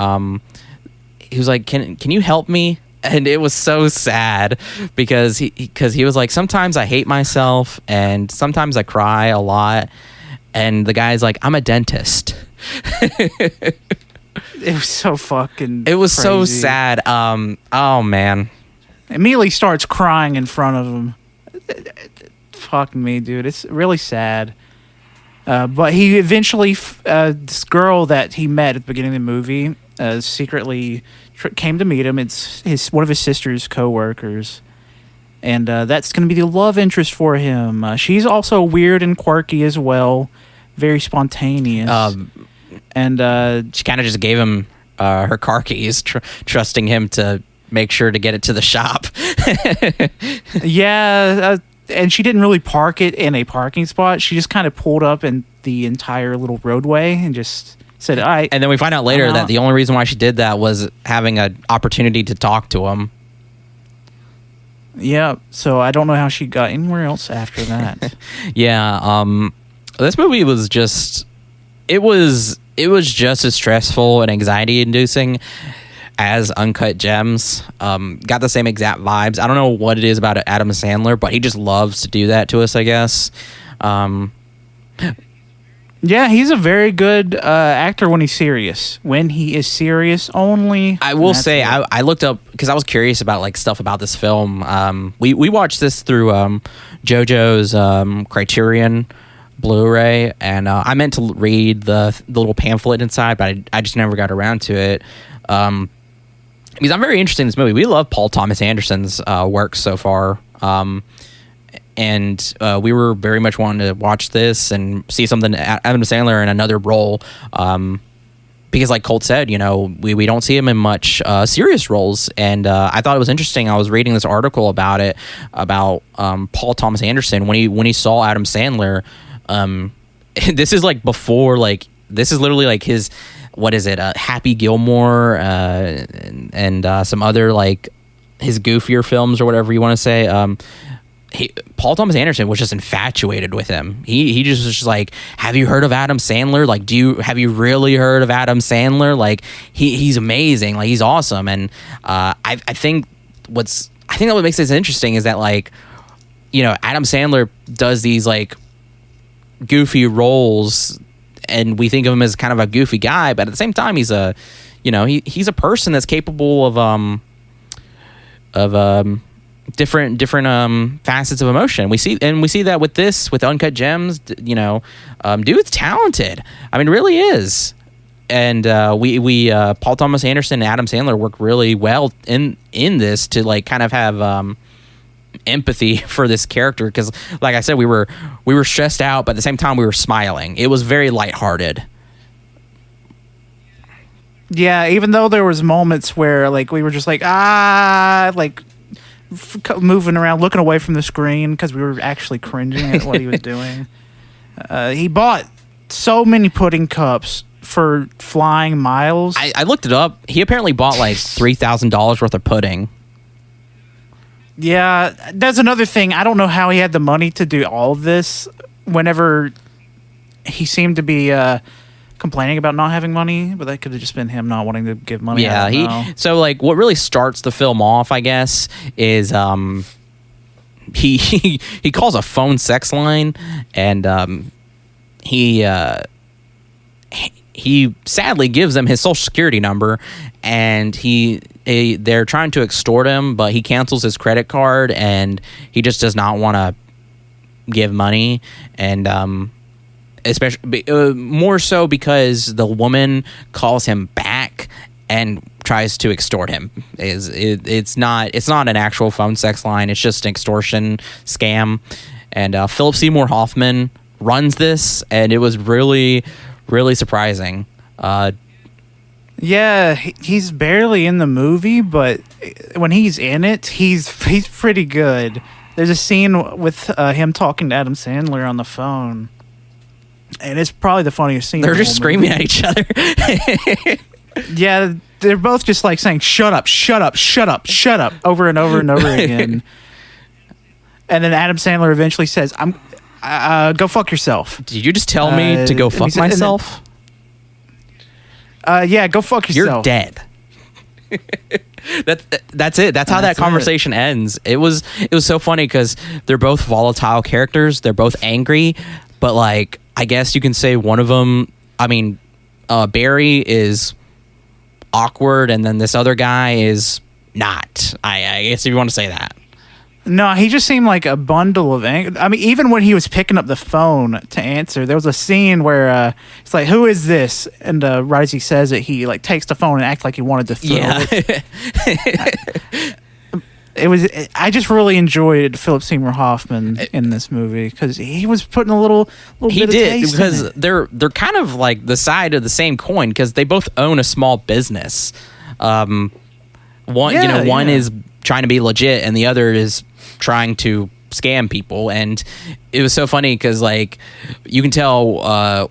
He was like, "Can you help me?" And it was so sad because he was like, sometimes I hate myself and sometimes I cry a lot. And the guy's like, I'm a dentist. It was so fucking It was crazy. So sad. Oh, man. Immediately starts crying in front of him. Fuck me, dude. It's really sad. But he eventually, this girl that he met at the beginning of the movie, secretly came to meet him. It's one of his sister's co-workers. And that's going to be the love interest for him. She's also weird and quirky as well, very spontaneous. And she kind of just gave him her car keys, trusting him to make sure to get it to the shop. Yeah, and she didn't really park it in a parking spot. She just kind of pulled up in the entire little roadway and just said, "All right." And then we find out later that the only reason why she did that was having an opportunity to talk to him. Yeah, so I don't know how she got anywhere else after that. Yeah, this movie was just it was just as stressful and anxiety inducing as Uncut Gems. Got the same exact vibes. I don't know what it is about Adam Sandler, but he just loves to do that to us, I guess. Yeah, he's a very good actor when he's serious. When he is serious only. I will say, I looked up, because I was curious about like stuff about this film. We watched this through JoJo's Criterion Blu-ray, and I meant to read the little pamphlet inside, but I just never got around to it. Because I'm very interested in this movie. We love Paul Thomas Anderson's work so far. And we were very much wanting to watch this and see something Adam Sandler in another role, because like Colt said, you know, we don't see him in much serious roles, and I thought it was interesting. I was reading this article about it, about Paul Thomas Anderson when he saw Adam Sandler. This is like before, like this is literally like his, what is it, Happy Gilmore, and some other like his goofier films or whatever you want to say. Paul Thomas Anderson was just infatuated with him. He just was just like, have you heard of Adam Sandler? Like, have you really heard of Adam Sandler? Like, he's amazing. Like, he's awesome. And I think that what makes this interesting is that, like, you know, Adam Sandler does these like goofy roles, and we think of him as kind of a goofy guy, but at the same time, he's a person that's capable of different facets of emotion. We see that with Uncut Gems. You know, dude's talented. I mean, really is. And we Paul Thomas Anderson and Adam Sandler work really well in this to like kind of have empathy for this character, because like I said, we were stressed out, but at the same time we were smiling. It was very lighthearted. Yeah, even though there was moments where like we were just like like moving around, looking away from the screen because we were actually cringing at what he was doing. He bought so many pudding cups for flying miles. I looked it up. He apparently bought like $3,000 worth of pudding. Yeah, that's another thing. I don't know how he had the money to do all of this whenever he seemed to be complaining about not having money, but that could have just been him not wanting to give money. Yeah, so like what really starts the film off, I guess, is he calls a phone sex line, and he sadly gives them his social security number, and they're trying to extort him, but he cancels his credit card, and he just does not want to give money, and especially more so because the woman calls him back and tries to extort him. It's not an actual phone sex line. It's just an extortion scam, and Philip Seymour Hoffman runs this, and it was really, really surprising. Yeah, he's barely in the movie, but when he's in it, he's pretty good. There's a scene with him talking to Adam Sandler on the phone, and it's probably the funniest scene. They're just screaming at each other. Yeah, they're both just like saying "shut up, shut up, shut up, shut up" over and over and over again. And then Adam Sandler eventually says, go fuck yourself." Did you just tell me to go fuck myself? Yeah, go fuck yourself. You're dead. That's it. That's how that conversation ends. It was so funny because they're both volatile characters. They're both angry, but like I guess you can say one of them. I mean, Barry is awkward, and then this other guy is not. I guess if you want to say that. No, he just seemed like a bundle of anger. I mean, even when he was picking up the phone to answer, there was a scene where it's like, "Who is this?" And right as he says it, he like takes the phone and acts like he wanted to throw it. It was. I just really enjoyed Philip Seymour Hoffman in this movie because he was putting a little He bit did of taste because in it. they're kind of like the side of the same coin because they both own a small business. One one is trying to be legit and the other is trying to scam people, and it was so funny because like you can tell.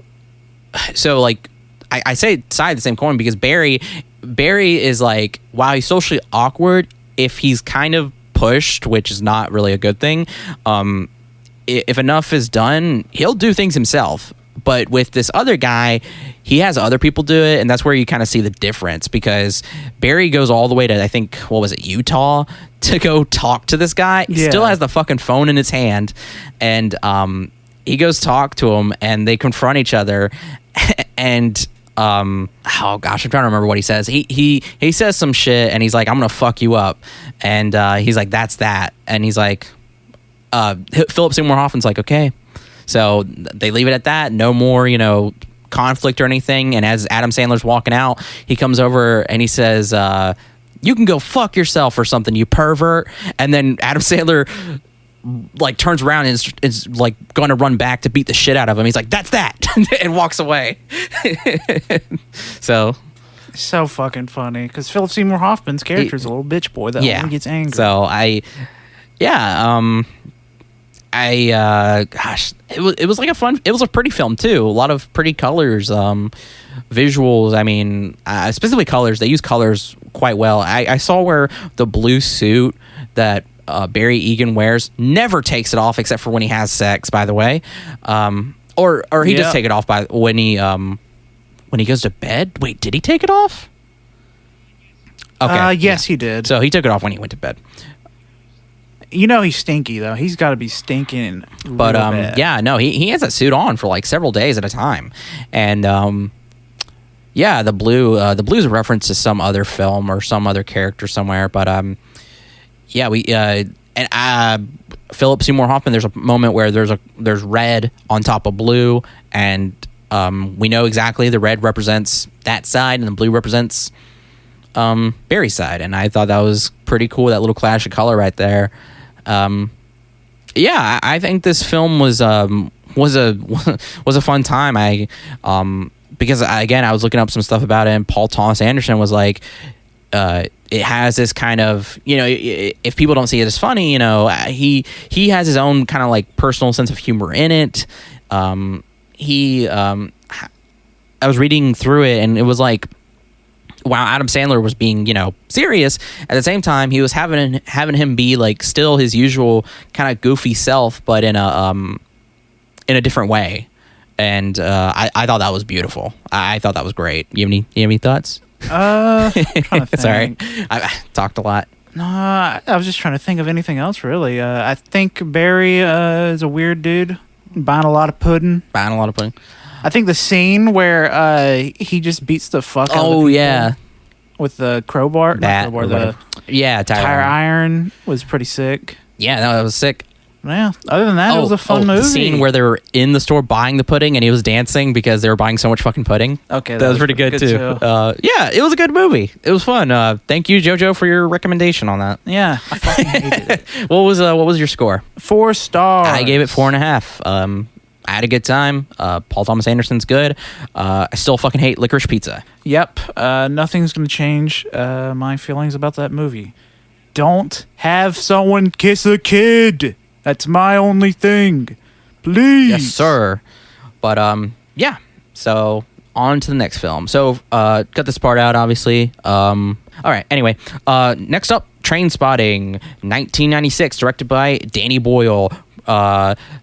So like I say side of the same coin because Barry is like, while he's socially awkward, if he's kind of pushed, which is not really a good thing, if enough is done, he'll do things himself. But with this other guy, he has other people do it, and that's where you kind of see the difference because Barry goes all the way to, I think, what was it, Utah, to go talk to this guy. He still has the fucking phone in his hand, and he goes talk to him, and they confront each other, and oh gosh, I'm trying to remember what he says. He says some shit, and he's like, "I'm gonna fuck you up," and he's like, "That's that," and he's like, Philip Seymour Hoffman's like, "Okay." So they leave it at that. No more, conflict or anything. And as Adam Sandler's walking out, he comes over and he says, "You can go fuck yourself or something, you pervert." And then Adam Sandler like turns around and is like going to run back to beat the shit out of him. He's like, "That's that," and walks away. So fucking funny because Philip Seymour Hoffman's character is a little bitch boy that only gets angry. So gosh, it was like it was a pretty film too. A lot of pretty colors, visuals. I mean, specifically colors. They use colors quite well. I saw where the blue suit that Barry Egan wears never takes it off except for when he has sex. By the way, or he does take it off when he goes to bed. Wait, did he take it off? Okay. Yes, he did. So he took it off when he went to bed. He's stinky though. He's got to be stinking. But bad. he has that suit on for like several days at a time, and the blue's a reference to some other film or some other character somewhere. But Philip Seymour Hoffman. There's a moment where there's red on top of blue, and we know exactly the red represents that side, and the blue represents Barry's side. And I thought that was pretty cool. That little clash of color right there. I think this film was a fun time. Because I was looking up some stuff about it, and Paul Thomas Anderson was like, it has this kind of, if people don't see it as funny, he has his own kind of like personal sense of humor in it. I was reading through it, and it was like, while Adam Sandler was being, serious, at the same time he was having him be like still his usual kind of goofy self, but in a different way. And I thought that was beautiful. I thought that was great. You have any thoughts? I'm trying to think. Sorry, I talked a lot. No, I was just trying to think of anything else really. I think Barry is a weird dude, buying a lot of pudding. I think the scene where he just beats the fuck out of the people with the crowbar. The tire iron was pretty sick. Yeah, that was sick. Yeah, other than that, it was a fun movie. The scene where they were in the store buying the pudding and he was dancing because they were buying so much fucking pudding. Okay, that was pretty good too. It was a good movie. It was fun. Thank you, JoJo, for your recommendation on that. Yeah, I fucking hated it. What was your score? 4 stars. I gave it 4.5. I had a good time. Paul Thomas Anderson's good. I still fucking hate licorice pizza. Yep. Nothing's going to change my feelings about that movie. Don't have someone kiss a kid. That's my only thing. Please. Yes, sir. But, so on to the next film. So, cut this part out, obviously. All right, anyway. Next up, Trainspotting, 1996, directed by Danny Boyle.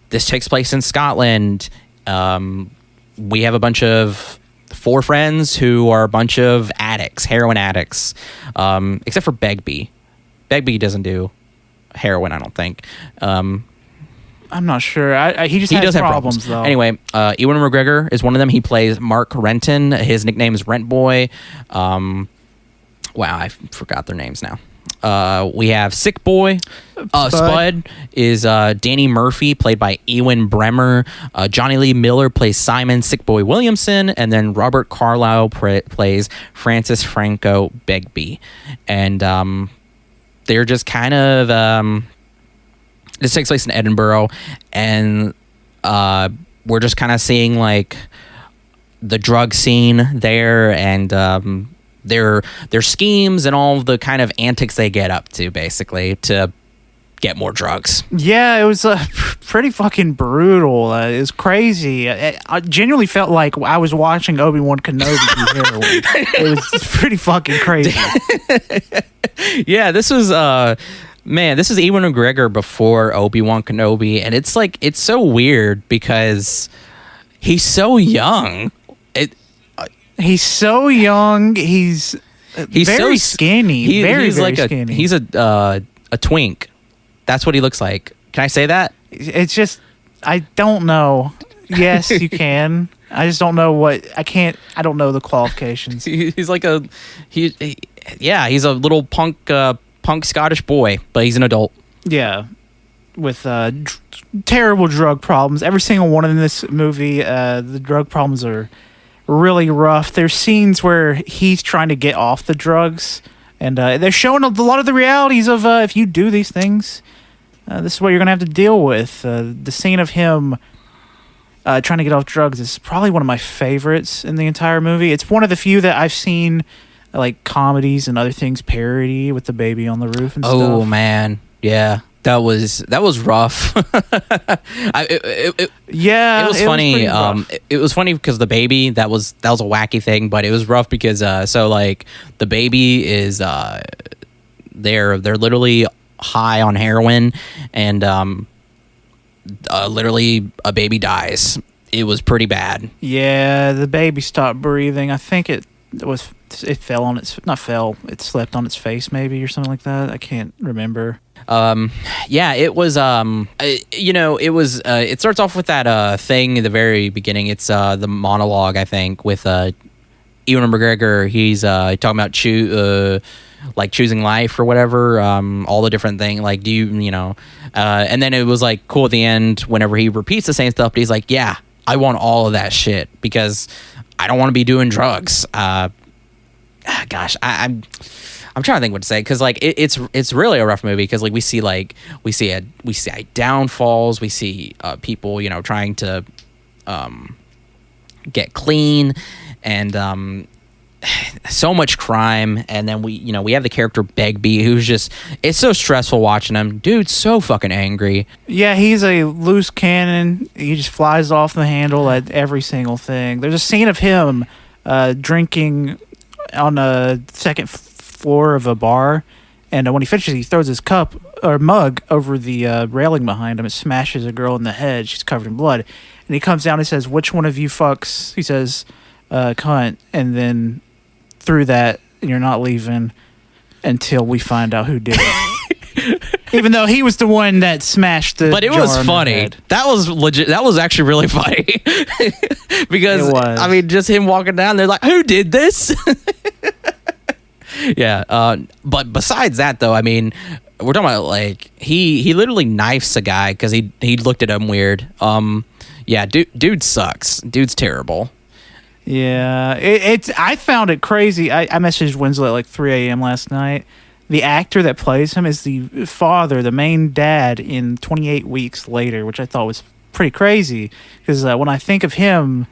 This takes place in Scotland. We have a bunch of 4 friends who are a bunch of addicts, heroin addicts, except for Begbie. Begbie doesn't do heroin, I don't think. I'm not sure. He does have problems, though. Anyway, Ewan McGregor is one of them. He plays Mark Renton. His nickname is Rent Boy. Wow, I forgot their names now. We have Sick Boy. Spud is Danny Murphy, played by Ewan Bremer. Johnny Lee Miller plays Simon Sick Boy Williamson, and then Robert Carlyle plays Francis Franco Begbie. And they're just kind of this takes place in Edinburgh, and we're just kind of seeing like the drug scene there, and their schemes and all the kind of antics they get up to, basically, to get more drugs. Yeah, it was pretty fucking brutal. It was crazy. I genuinely felt like I was watching Obi-Wan Kenobi do heroin. It was pretty fucking crazy. Yeah, this was this is Ewan McGregor before Obi-Wan Kenobi, and it's like, it's so weird because he's so young. He's so young. He's very skinny. He's very skinny. He's a twink. That's what he looks like. Can I say that? It's just, I don't know. Yes, you can. I just don't know I don't know the qualifications. He's like he's a little punk Scottish boy, but he's an adult. Yeah. With terrible drug problems. Every single one in this movie, the drug problems are really rough. There's scenes where he's trying to get off the drugs, and they're showing a lot of the realities of if you do these things, this is what you're gonna have to deal with. The scene of him trying to get off drugs is probably one of my favorites in the entire movie. It's one of the few that I've seen like comedies and other things parody, with the baby on the roof and stuff. Oh man, yeah. That was rough. It was funny. It was funny because the baby, that was a wacky thing, but it was rough because so like the baby is they're literally high on heroin, and literally a baby dies. It was pretty bad. Yeah, the baby stopped breathing. I think it fell on its it slept on its face maybe or something like that. I can't remember. It was it starts off with that thing at the very beginning. It's the monologue, I think, with Ewan McGregor. He's talking about choosing life or whatever, all the different things, like, do you know, and then it was like cool at the end whenever he repeats the same stuff, but he's like, yeah, I want all of that shit because I don't want to be doing drugs. Gosh, I'm trying to think what to say, because like it's really a rough movie, because like we see downfalls, we see people, you know, trying to get clean, and so much crime, and then we have the character Begbie, who's just, it's so stressful watching him. Dude's so fucking angry. Yeah, he's a loose cannon. He just flies off the handle at every single thing. There's a scene of him drinking on a second floor of a bar, and when he finishes, he throws his cup or mug over the railing behind him. It smashes a girl in the head. She's covered in blood, and he comes down and says, "Which one of you fucks?" He says, "Cunt," and then through that, you're not leaving until we find out who did it. Even though he was the one that smashed the But it jar was on funny. the head. That was legit. That was actually really funny. Because, It was. I mean, just him walking down, they're like, who did this? Yeah. But besides that, though, I mean, we're talking about, like, he literally knifes a guy because he looked at him weird. Yeah, dude sucks. Dude's terrible. Yeah, I found it crazy. I messaged Wenzel at like 3 a.m. last night. The actor that plays him is the father, the main dad in 28 Weeks Later, which I thought was pretty crazy. Because when I think of him,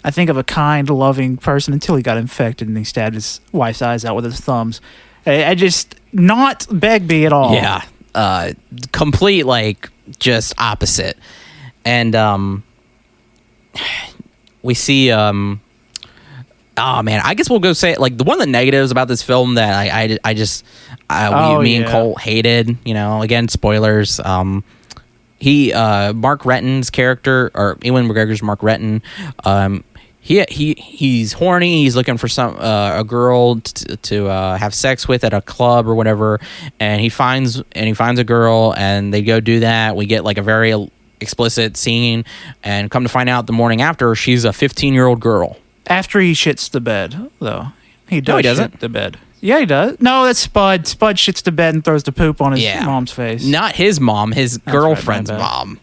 I think of a kind, loving person until he got infected and he stabbed his wife's eyes out with his thumbs. I just, not Begbie at all. Yeah, complete, like, just opposite. And we see oh man, I guess we'll go say it. Like, the one of the negatives about this film that me and Colt hated, you know, again, spoilers, Mark Retton's character, or Ewan McGregor's Mark Retton, he's horny. He's looking for a girl to have sex with at a club or whatever, and he finds a girl, and they go do that. We get like a very explicit scene, and come to find out the morning after, she's a 15-year-old girl. After he shits the bed, though. He doesn't. Shit the bed. Yeah, he does. No, that's Spud. Spud shits the bed and throws the poop on his Yeah. mom's face. Not his mom, his girlfriend's my bad. mom.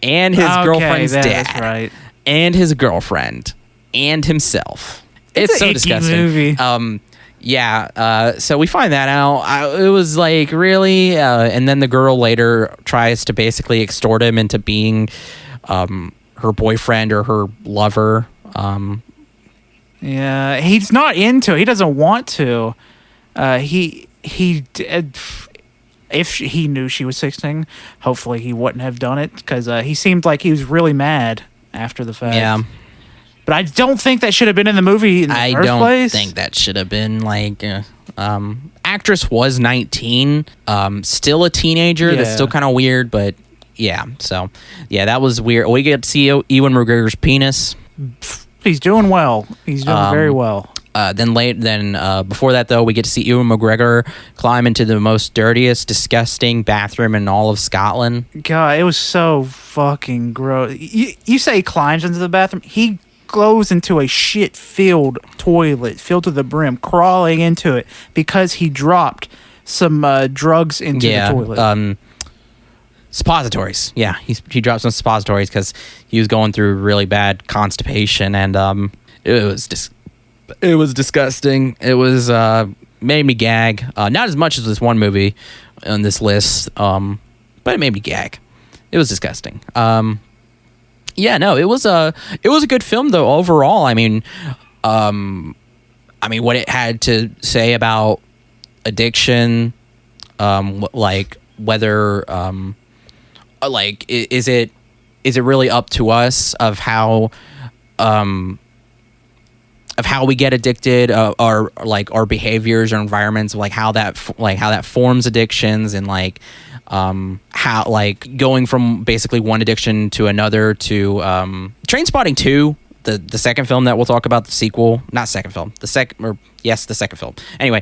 And his girlfriend's dad. That's right. And his girlfriend. And himself. It's It's so an icky disgusting. movie. So we find that out. It was like, really? And then the girl later tries to basically extort him into being her boyfriend or her lover. Yeah, he's not into it. He doesn't want to. If he knew she was 16, hopefully he wouldn't have done it, because he seemed like he was really mad after the fact. Yeah. But I don't think that should have been in the movie in the I first don't place. think that should have been like. Actress was 19, still a teenager. That's Yeah. still kind of weird, but yeah. So yeah, that was weird. We get to see Ewan McGregor's penis. He's doing well. He's doing very well. Before that though, we get to see Ewan McGregor climb into the most dirtiest, disgusting bathroom in all of Scotland. God, it was so fucking gross. You say he climbs into the bathroom. He goes into a shit-filled toilet, filled to the brim, crawling into it because he dropped some drugs into the toilet. Suppositories. Yeah, he dropped some suppositories because he was going through really bad constipation, and it was disgusting. It was made me gag. Not as much as this one movie on this list, but it made me gag. It was disgusting. It was a good film though overall. I mean, what it had to say about addiction, like whether is it really up to us of how we get addicted, or like our behaviors or environments, like how that forms addictions, and like how like going from basically one addiction to another, to Trainspotting 2, the second film that we'll talk about, the sequel, not second film, the second film. Anyway,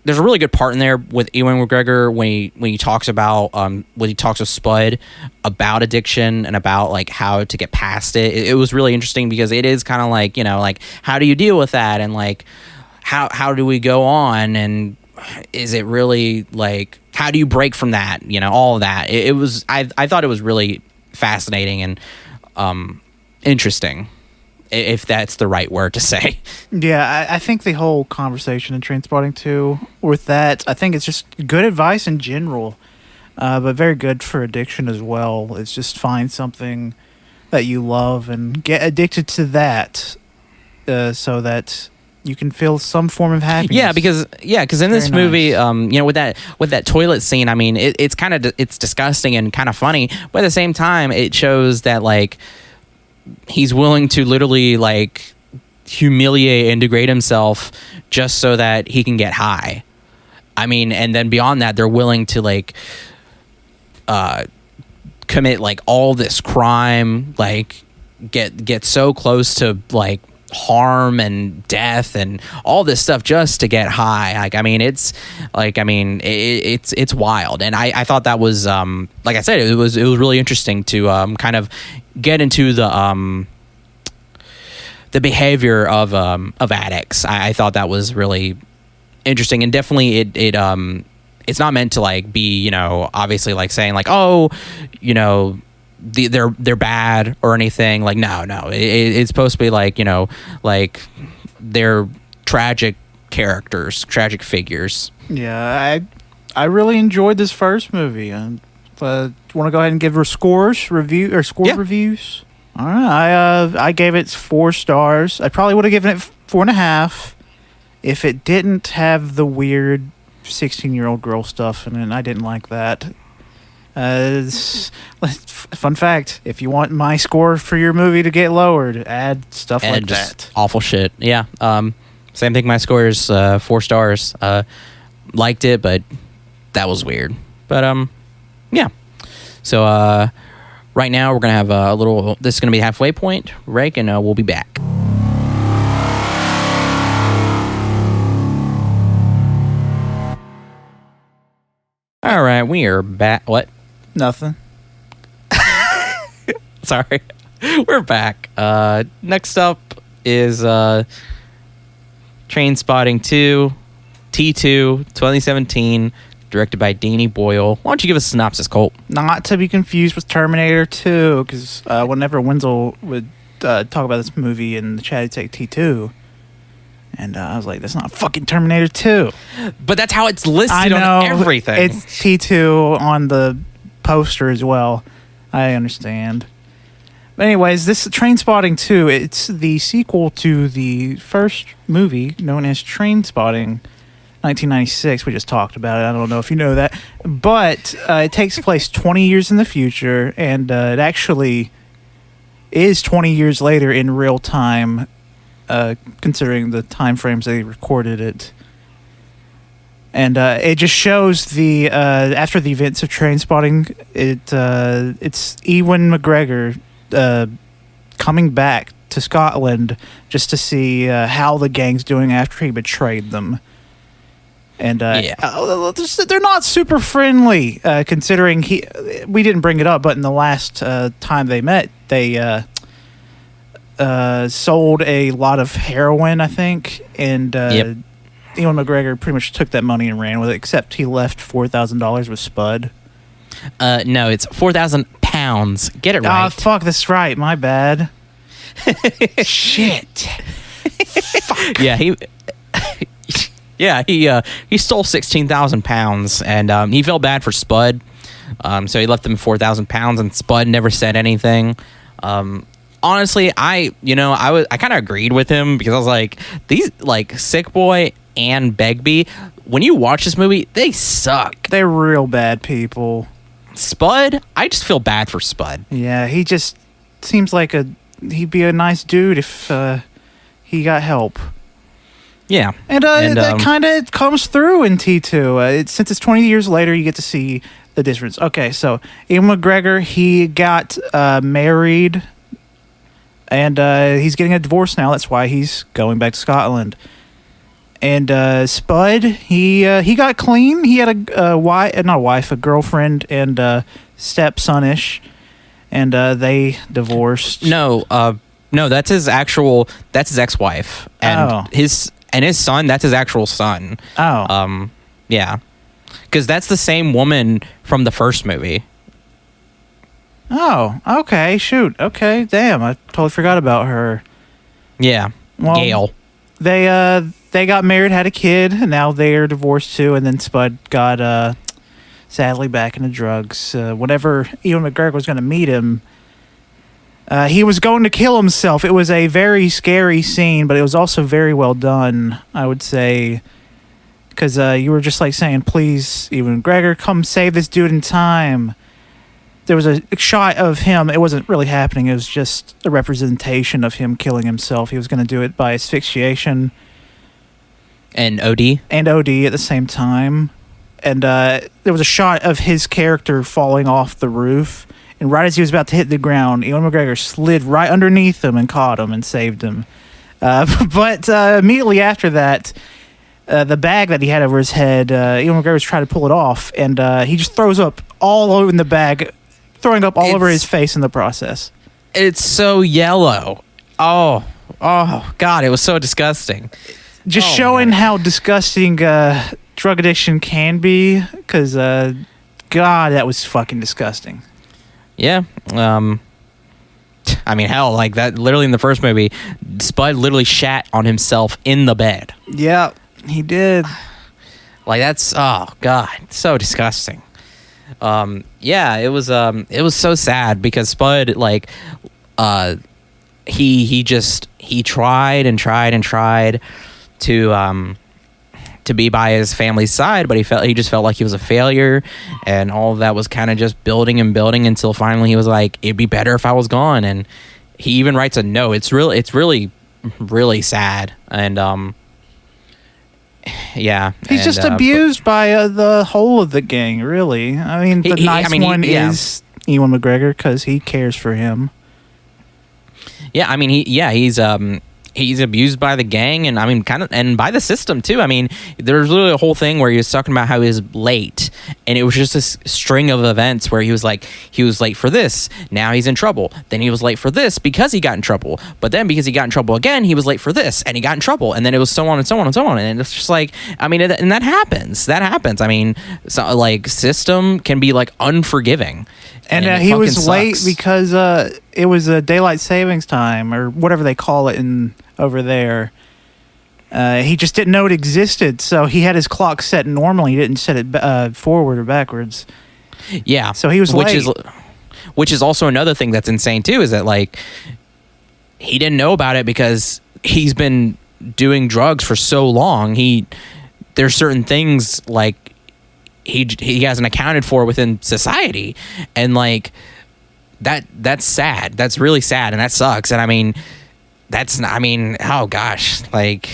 there's a really good part in there with Ewan McGregor when he talks about when he talks with Spud about addiction and about like how to get past it. It was really interesting because it is kind of like, like how do you deal with that, and like how do we go on, and is it really like how do you break from that, all of that. It was I thought it was really fascinating and interesting, if that's the right word to say. Yeah, I think the whole conversation in Trainspotting 2 with that, I think it's just good advice in general, but very good for addiction as well. It's just find something that you love and get addicted to that, so that you can feel some form of happiness. Yeah, because in this Very movie, nice. with that toilet scene, I mean, it's kind of it's disgusting and kind of funny, but at the same time, it shows that like he's willing to literally like humiliate and degrade himself just so that he can get high. I mean, and then beyond that, they're willing to like commit like all this crime, like get so close to like harm and death and all this stuff just to get high. It's wild. And I thought that was like I said, it was really interesting to kind of get into the behavior of addicts. I thought that was really interesting, and definitely it's not meant to like be, obviously like saying like, oh, they're bad or anything. Like no, it's supposed to be like, like they're tragic characters, tragic figures. Yeah, I really enjoyed this first movie. Want to go ahead and give her reviews? All right, I gave it 4 stars. I probably would have given it 4.5 if it didn't have the weird 16-year-old girl stuff in it. I didn't like that. Fun fact: if you want my score for your movie to get lowered, add stuff And like just that. awful shit. Yeah. Same thing. My score is 4 stars. Liked it, but that was weird. But yeah. So right now we're gonna have a little. This is gonna be the halfway point, Rake, and we'll be back. All right, we are back. What? Nothing. Sorry. We're back. Next up is Trainspotting 2, T2, 2017, directed by Danny Boyle. Why don't you give us a synopsis, Colt? Not to be confused with Terminator 2, because whenever Wenzel would talk about this movie in the chat, he'd say T2. And I was like, that's not fucking Terminator 2. But that's how it's listed I know, on everything. It's T2 on the poster as well. I understand. But anyways, this Trainspotting 2, it's the sequel to the first movie known as Trainspotting, 1996. We just talked about it. I don't know if you know that. But it takes place 20 years in the future, and it actually is 20 years later in real time, considering the time frames they recorded it. And it just shows the after the events of Trainspotting, it's Ewan McGregor coming back to Scotland just to see how the gang's doing after he betrayed them. And they're not super friendly, considering we didn't bring it up, but in the last time they met, they sold a lot of heroin, I think, and Ewan McGregor pretty much took that money and ran with it, except he left $4,000 with Spud. No, it's 4,000 pounds. Get it right. Fuck, that's right. My bad. Shit. Fuck. Yeah, he stole 16,000 pounds, and he felt bad for Spud. So he left him 4,000 pounds, and Spud never said anything. Honestly, I kind of agreed with him, because I was like, these, like, Sick Boy and Begbie, when you watch this movie, they suck. They're real bad people. Spud, I just feel bad for Spud. Yeah, he just seems like he'd be a nice dude if he got help. Yeah. And that kind of comes through in T2. Since it's 20 years later, you get to see the difference. Okay, so Ewan McGregor, he got married, and he's getting a divorce now. That's why he's going back to Scotland. And Spud, he got clean. He had a girlfriend and stepson-ish, and they divorced. No, that's his ex-wife, and his son, that's his actual son. Oh, yeah, because that's the same woman from the first movie. Oh, okay, shoot, okay, damn, I totally forgot about her. Yeah, well, Gail. They got married, had a kid, and now they're divorced too. And then Spud got sadly back into drugs. Whenever Ewan McGregor was going to meet him, he was going to kill himself. It was a very scary scene, but it was also very well done, I would say, because you were just like saying, "Please, Ewan McGregor, come save this dude in time." There was a shot of him. It wasn't really happening. It was just a representation of him killing himself. He was going to do it by asphyxiation. And OD? And OD at the same time. And there was a shot of his character falling off the roof. And right as he was about to hit the ground, Ewan McGregor slid right underneath him and caught him and saved him. But immediately after that, the bag that he had over his head, Ewan McGregor was trying to pull it off. And he just throws up all over in the bag, throwing up all over his face in the process. It's so yellow. Oh, God, it was so disgusting. Just showing how disgusting drug addiction can be, because, God, that was fucking disgusting. Yeah. I mean, hell, like that, literally in the first movie, Spud literally shat on himself in the bed. Yeah, he did. Like, that's, oh, God, so disgusting. Yeah, it was so sad, because Spud, like, he tried and tried and tried to be by his family's side, but he just felt like he was a failure, and all of that was kind of just building and building until finally he was like, it'd be better if I was gone. And he even writes a note. It's really really sad. And yeah, he's just abused by the whole of the gang, really. I mean, the nice one is Ewan McGregor, because he cares for him. Yeah, I mean, he's he's abused by the gang, and I mean, kind of, and by the system too. I mean, there's literally a whole thing where he was talking about how he was late, and it was just this string of events where he was late for this, now he's in trouble. Then he was late for this because he got in trouble, but then because he got in trouble again, he was late for this, and he got in trouble, and then it was so on and so on and so on, and it's just like, I mean, and that happens. I mean, so like system can be like unforgiving. And he was late because it was a daylight savings time or whatever they call it over there. He just didn't know it existed, so he had his clock set normally. He didn't set it forward or backwards. Yeah, so he was late. Which is also another thing that's insane too, is that like he didn't know about it because he's been doing drugs for so long. There's certain things like he hasn't accounted for within society, and like that's sad. That's really sad, and that sucks. And I mean, oh gosh, like,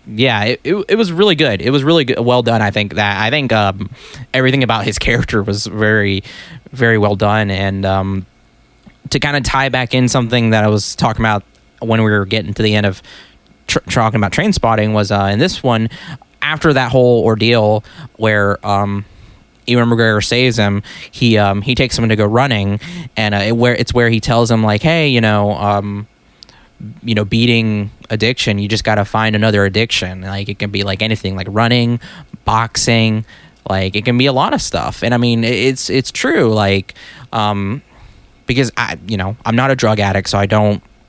yeah, it was really good. It was really good, well done. I think everything about his character was very, very well done. And to kind of tie back in something that I was talking about when we were getting to the end of talking about Trainspotting was in this one, after that whole ordeal where Ewan McGregor saves him, he takes him to go running, and where he tells him like, hey, beating addiction, you just got to find another addiction. Like, it can be like anything, like running, boxing, like it can be a lot of stuff. And I mean, it's true, like, because I'm not a drug addict, so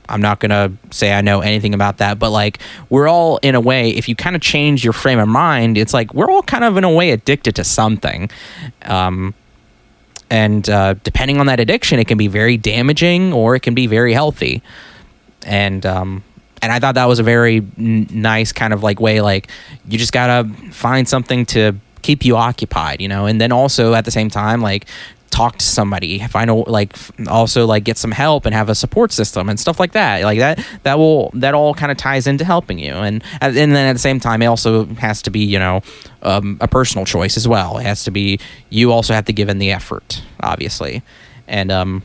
I'm not gonna say I know anything about that, but like, we're all, in a way, if you kind of change your frame of mind, it's like we're all kind of in a way addicted to something, and depending on that addiction, it can be very damaging or it can be very healthy. And I thought that was a very nice kind of like way, like, you just gotta find something to keep you occupied, and then also at the same time, like, talk to somebody, also like get some help and have a support system and stuff like that. Like that all kind of ties into helping you. And then at the same time, it also has to be, a personal choice as well. It has to be, you also have to give in the effort, obviously. And I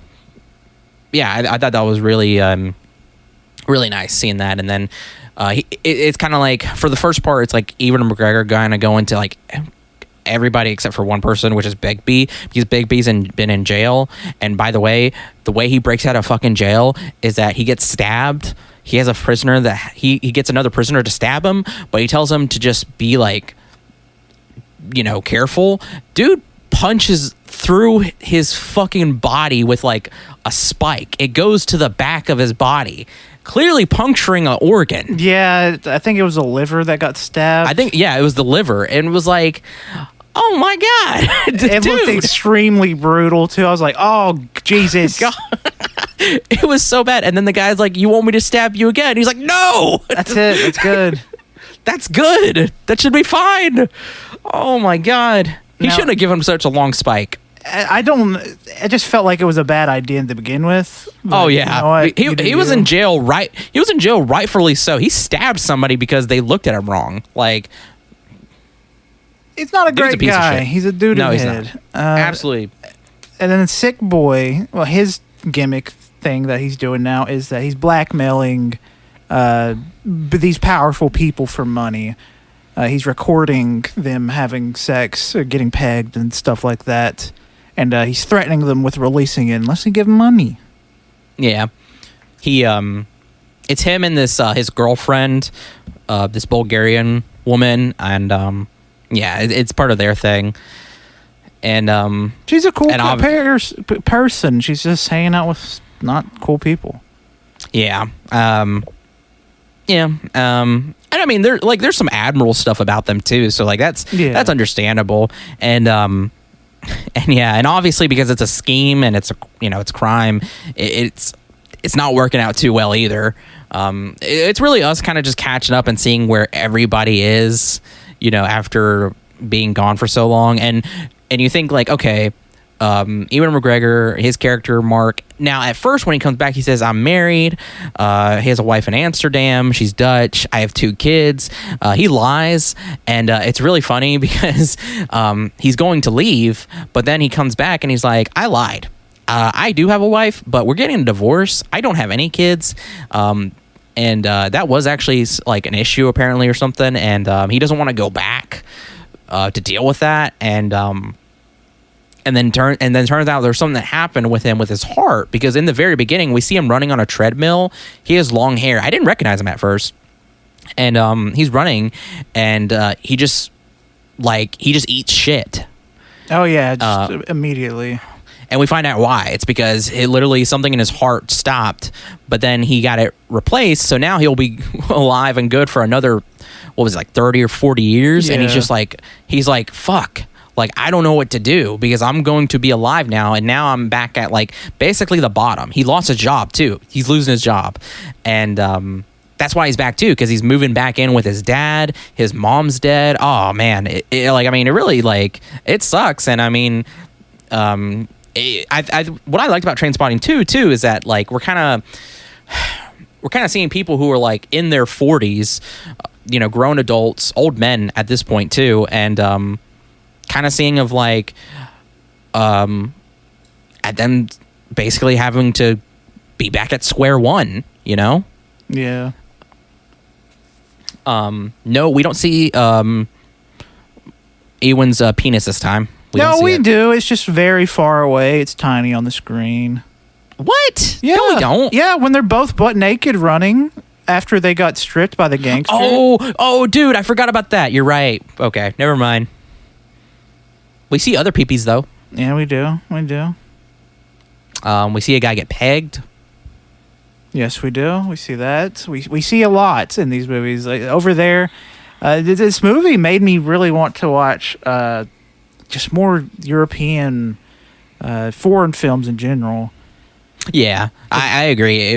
thought that was really really nice seeing that. And then it's kind of like, for the first part, it's like Ewan McGregor kind of going to like everybody except for one person, which is Bigby, because Bigby's been in jail. And by the way he breaks out of fucking jail is that he gets stabbed. He has a prisoner that he gets another prisoner to stab him, but he tells him to just be like, careful. Dude punches through his fucking body with like a spike. It goes to the back of his body, clearly puncturing an organ. Yeah, I think it was the liver that got stabbed. It was the liver, and it was like, oh my god. It looked extremely brutal too. I was like, oh Jesus. God. It was so bad. And then the guy's like, you want me to stab you again? He's like, no. That's it. That's good. That's good. That should be fine. Oh my god. He shouldn't have given him such a long spike. I just felt like it was a bad idea to begin with. Oh yeah, he was in jail, right? He was in jail, rightfully so. He stabbed somebody because they looked at him wrong. Like, he's not a great guy. He's a dude. No, he's not. Absolutely. And then Sick Boy, well, his gimmick thing that he's doing now is that he's blackmailing these powerful people for money. He's recording them having sex, or getting pegged and stuff like that. And he's threatening them with releasing it unless they give him money. Yeah. It's him and this his girlfriend, this Bulgarian woman, and it's part of their thing. And she's a cool person. She's just hanging out with not cool people. Yeah. And I mean, there's some admiral stuff about them too, so like that's understandable. And and obviously because it's a scheme and it's it's crime, it's not working out too well either. It's really us kind of just catching up and seeing where everybody is, after being gone for so long. And you think like, okay, Ewan McGregor, his character Mark, now at first when he comes back, he says, I'm married, he has a wife in Amsterdam, she's Dutch, I have 2 kids. He lies, and it's really funny because he's going to leave, but then he comes back and he's like, I lied, I do have a wife, but we're getting a divorce, I don't have any kids. And and that was actually like an issue apparently or something, and he doesn't want to go back to deal with that, and then turns out there's something that happened with him with his heart, because in the very beginning we see him running on a treadmill. He has long hair. I didn't recognize him at first, and he's running, and he just eats shit. Oh yeah, just immediately. And we find out why. It's because literally something in his heart stopped, but then he got it replaced. So now he'll be alive and good for another, what was it, like 30 or 40 years? Yeah. And he's like, fuck. Like, I don't know what to do because I'm going to be alive now. And now I'm back at like basically the bottom. He lost his job too. He's losing his job. And that's why he's back too, because he's moving back in with his dad. His mom's dead. Oh man. It really, like, it sucks. And I mean, what I liked about Trainspotting too is that like we're kind of seeing people who are like in their 40s, grown adults, old men at this point too, and kind of seeing of like at them basically having to be back at square one, Yeah. No, we don't see Ewan's penis this time. We do. It's just very far away. It's tiny on the screen. What? Yeah. No, we don't. Yeah, when they're both butt naked running after they got stripped by the gangster. Oh, dude, I forgot about that. You're right. Okay, never mind. We see other peepees, though. Yeah, we do. We do. We see a guy get pegged. Yes, we do. We see that. We see a lot in these movies. Like, over there, this movie made me really want to watch just more European, foreign films in general. Yeah, I agree.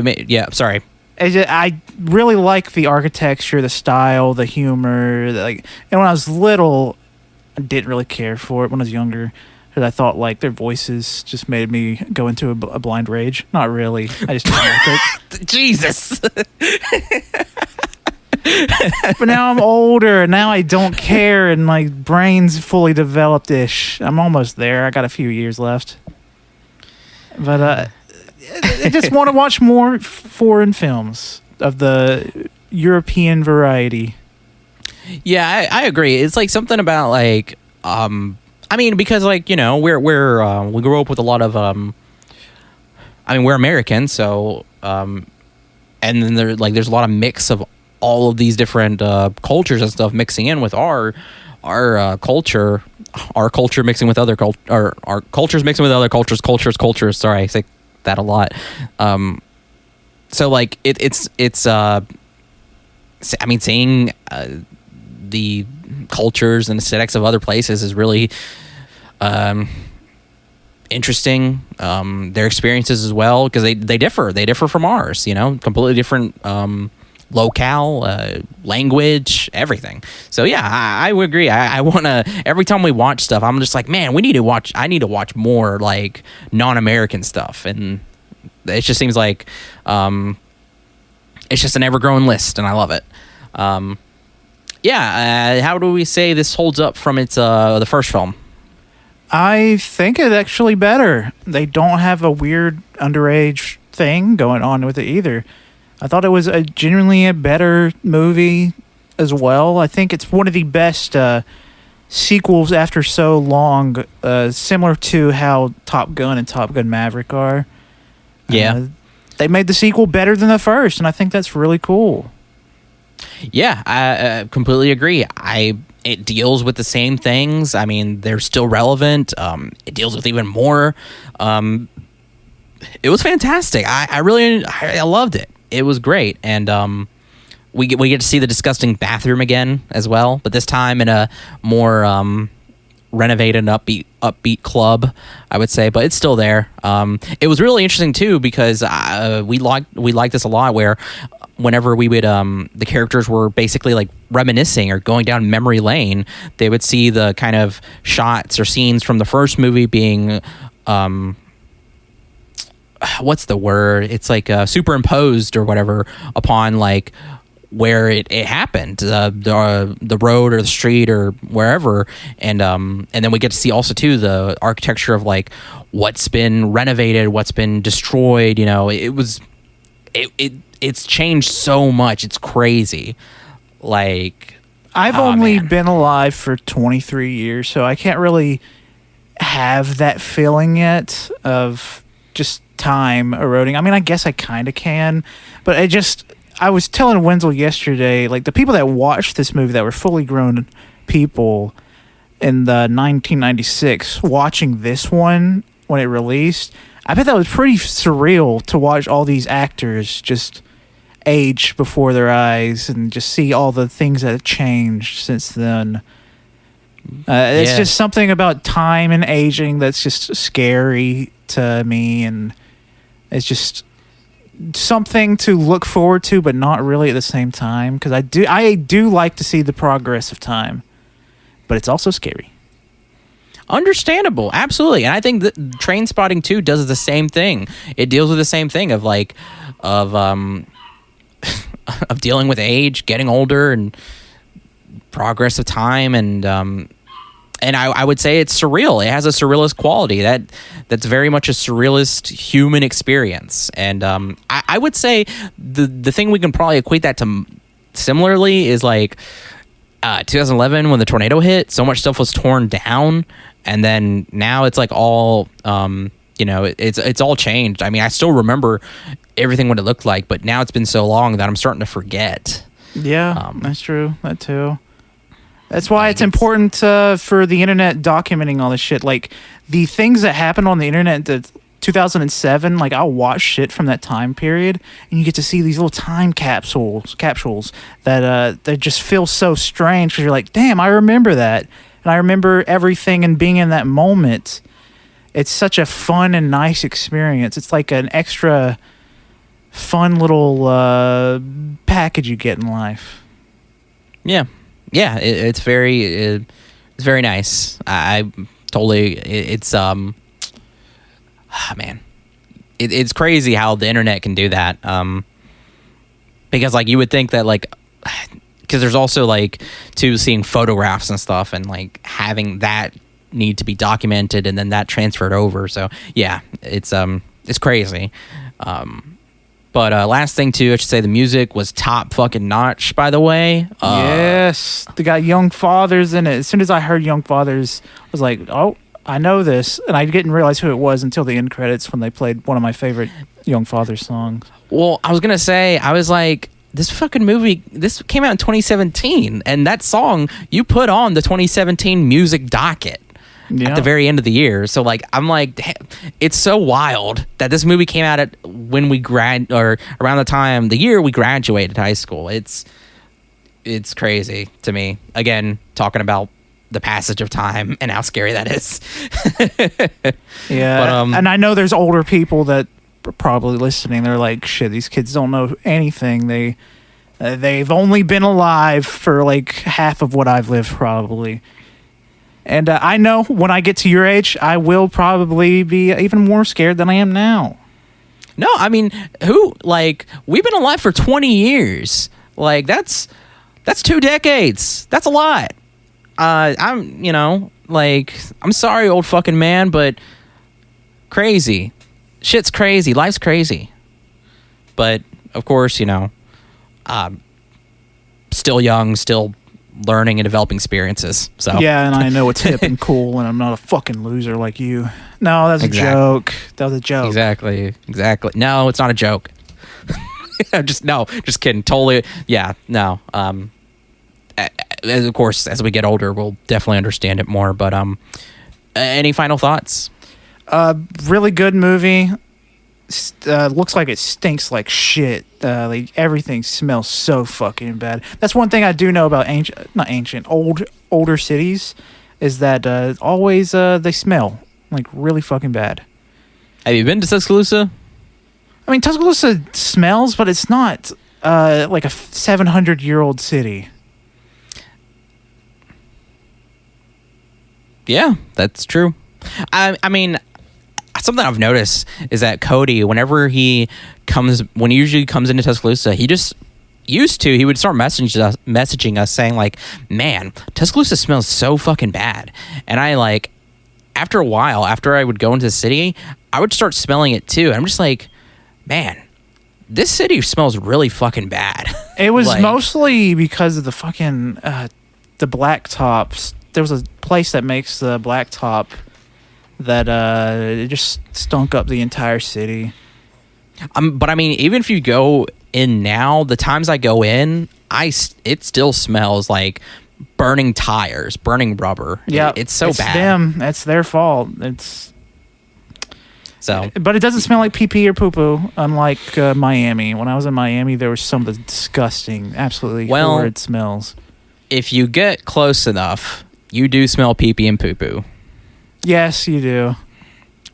Sorry. I really like the architecture, the style, the humor. And when I was little, I didn't really care for it. When I was younger, because I thought like their voices just made me go into a blind rage. Not really. I just didn't like it. Jesus. But now I'm older, and now I don't care, and my brain's fully developed-ish. I'm almost there. I got a few years left. But I just want to watch more foreign films of the European variety. Yeah, I agree. It's like something about like, I mean, because like, we grew up with a lot of, we're American, so, and then there's a lot of mix of all of these different cultures and stuff mixing in with our culture mixing with other our cultures mixing with other cultures. Sorry, I say that a lot. So like it's seeing the cultures and aesthetics of other places is really interesting. Their experiences as well, because they differ from ours. Completely different. Locale, language, everything. So yeah, I would agree. I want to, every time we watch stuff, I'm just like, man, I need to watch more like non-American stuff. And it just seems like it's just an ever-growing list, and I love it. How do we say this holds up from its the first film? I think it's actually better. They don't have a weird underage thing going on with it either. I thought it was genuinely a better movie as well. I think it's one of the best sequels after so long, similar to how Top Gun and Top Gun Maverick are. Yeah. They made the sequel better than the first, and I think that's really cool. Yeah, I completely agree. It deals with the same things. I mean, they're still relevant. It deals with even more. It was fantastic. I really loved it. It was great, and we get to see the disgusting bathroom again as well, but this time in a more renovated and upbeat club, I would say, but it's still there. It was really interesting too, because we liked this a lot, where whenever we would the characters were basically like reminiscing or going down memory lane, they would see the kind of shots or scenes from the first movie being what's the word? It's like superimposed or whatever upon like where it happened, the road or the street or wherever, and then we get to see also too the architecture of like what's been renovated, what's been destroyed. It it's changed so much. It's crazy. Like, I've only been alive for 23 years, so I can't really have that feeling yet of just time eroding. I mean, I guess I kind of can, but I was telling Wenzel yesterday, like, the people that watched this movie that were fully grown people in the 1996 watching this one when it released, I bet that was pretty surreal to watch all these actors just age before their eyes and just see all the things that have changed since then. It's just something about time and aging that's just scary to me, and it's just something to look forward to, but not really at the same time, because I do like to see the progress of time, but it's also scary. Understandable, absolutely. And I think that Trainspotting 2 does the same thing. It deals with the same thing of of dealing with age, getting older, and progress of time, and I would say it's surreal. It has a surrealist quality that's very much a surrealist human experience. And I would say the thing we can probably equate that to similarly is like 2011 when the tornado hit. So much stuff was torn down, and then now it's like all it's all changed. I mean, I still remember everything what it looked like, but now it's been so long that I'm starting to forget. Yeah, that's true. That too. That's why it's important for the internet documenting all this shit. Like, the things that happened on the internet that 2007, like, I'll watch shit from that time period, and you get to see these little time capsules that just feel so strange, because you're like, damn, I remember that, and I remember everything and being in that moment. It's such a fun and nice experience. It's like an extra fun little package you get in life. Yeah, it's very nice. I totally. It's man, it's crazy how the internet can do that. Because like you would think that like, because there's also like seeing photographs and stuff, and like having that need to be documented, and then that transferred over. So yeah, it's crazy. But last thing too, I should say the music was top fucking notch, by the way. Yes, they got Young Fathers in it. As soon as I heard Young Fathers, I was like, oh, I know this. And I didn't realize who it was until the end credits when they played one of my favorite Young Fathers songs. Well, I was going to say, I was like, this fucking movie, this came out in 2017. And that song, you put on the 2017 music docket. Yeah. At the very end of the year. So like I'm like, it's so wild that this movie came out at when we or around the year we graduated high school. It's crazy to me. Again, talking about the passage of time and how scary that is. Yeah. But, and I know there's older people that are probably listening. They're like, shit, these kids don't know anything. They've only been alive for like half of what I've lived probably. And I know when I get to your age, I will probably be even more scared than I am now. No, I mean, we've been alive for 20 years. Like, that's 2 decades. That's a lot. I'm sorry, old fucking man, but crazy. Shit's crazy. Life's crazy. But, of course, still young, still learning and developing experiences. So yeah, and I know it's hip and cool, and I'm not a fucking loser like you. No, that's a joke. That was a joke. Exactly. No, it's not a joke. just kidding. Totally. Yeah. No. Of course, as we get older, we'll definitely understand it more. But any final thoughts? Really good movie. Looks like it stinks like shit. Like everything smells so fucking bad. That's one thing I do know about older cities, is that always they smell like really fucking bad. Have you been to Tuscaloosa? I mean, Tuscaloosa smells, but it's not like a 700-year-old city. Yeah, that's true. I mean, something I've noticed is that Cody, when he usually comes into Tuscaloosa, he just he would start messaging us saying like, man, Tuscaloosa smells so fucking bad. And I like, after a while, after I would go into the city, I would start smelling it too. I'm just like, man, this city smells really fucking bad. It was Like- mostly because of the fucking the black tops. There was a place that makes the black top that it just stunk up the entire city. But I mean, even if you go in now, the times I go in, it still smells like burning tires, burning rubber. Yeah, it's so bad. Them. It's their fault. So, But it doesn't smell like pee-pee or poo-poo, unlike Miami. When I was in Miami, there was some of the disgusting, absolutely horrid smells. if you get close enough, you do smell pee-pee and poo-poo. Yes, you do.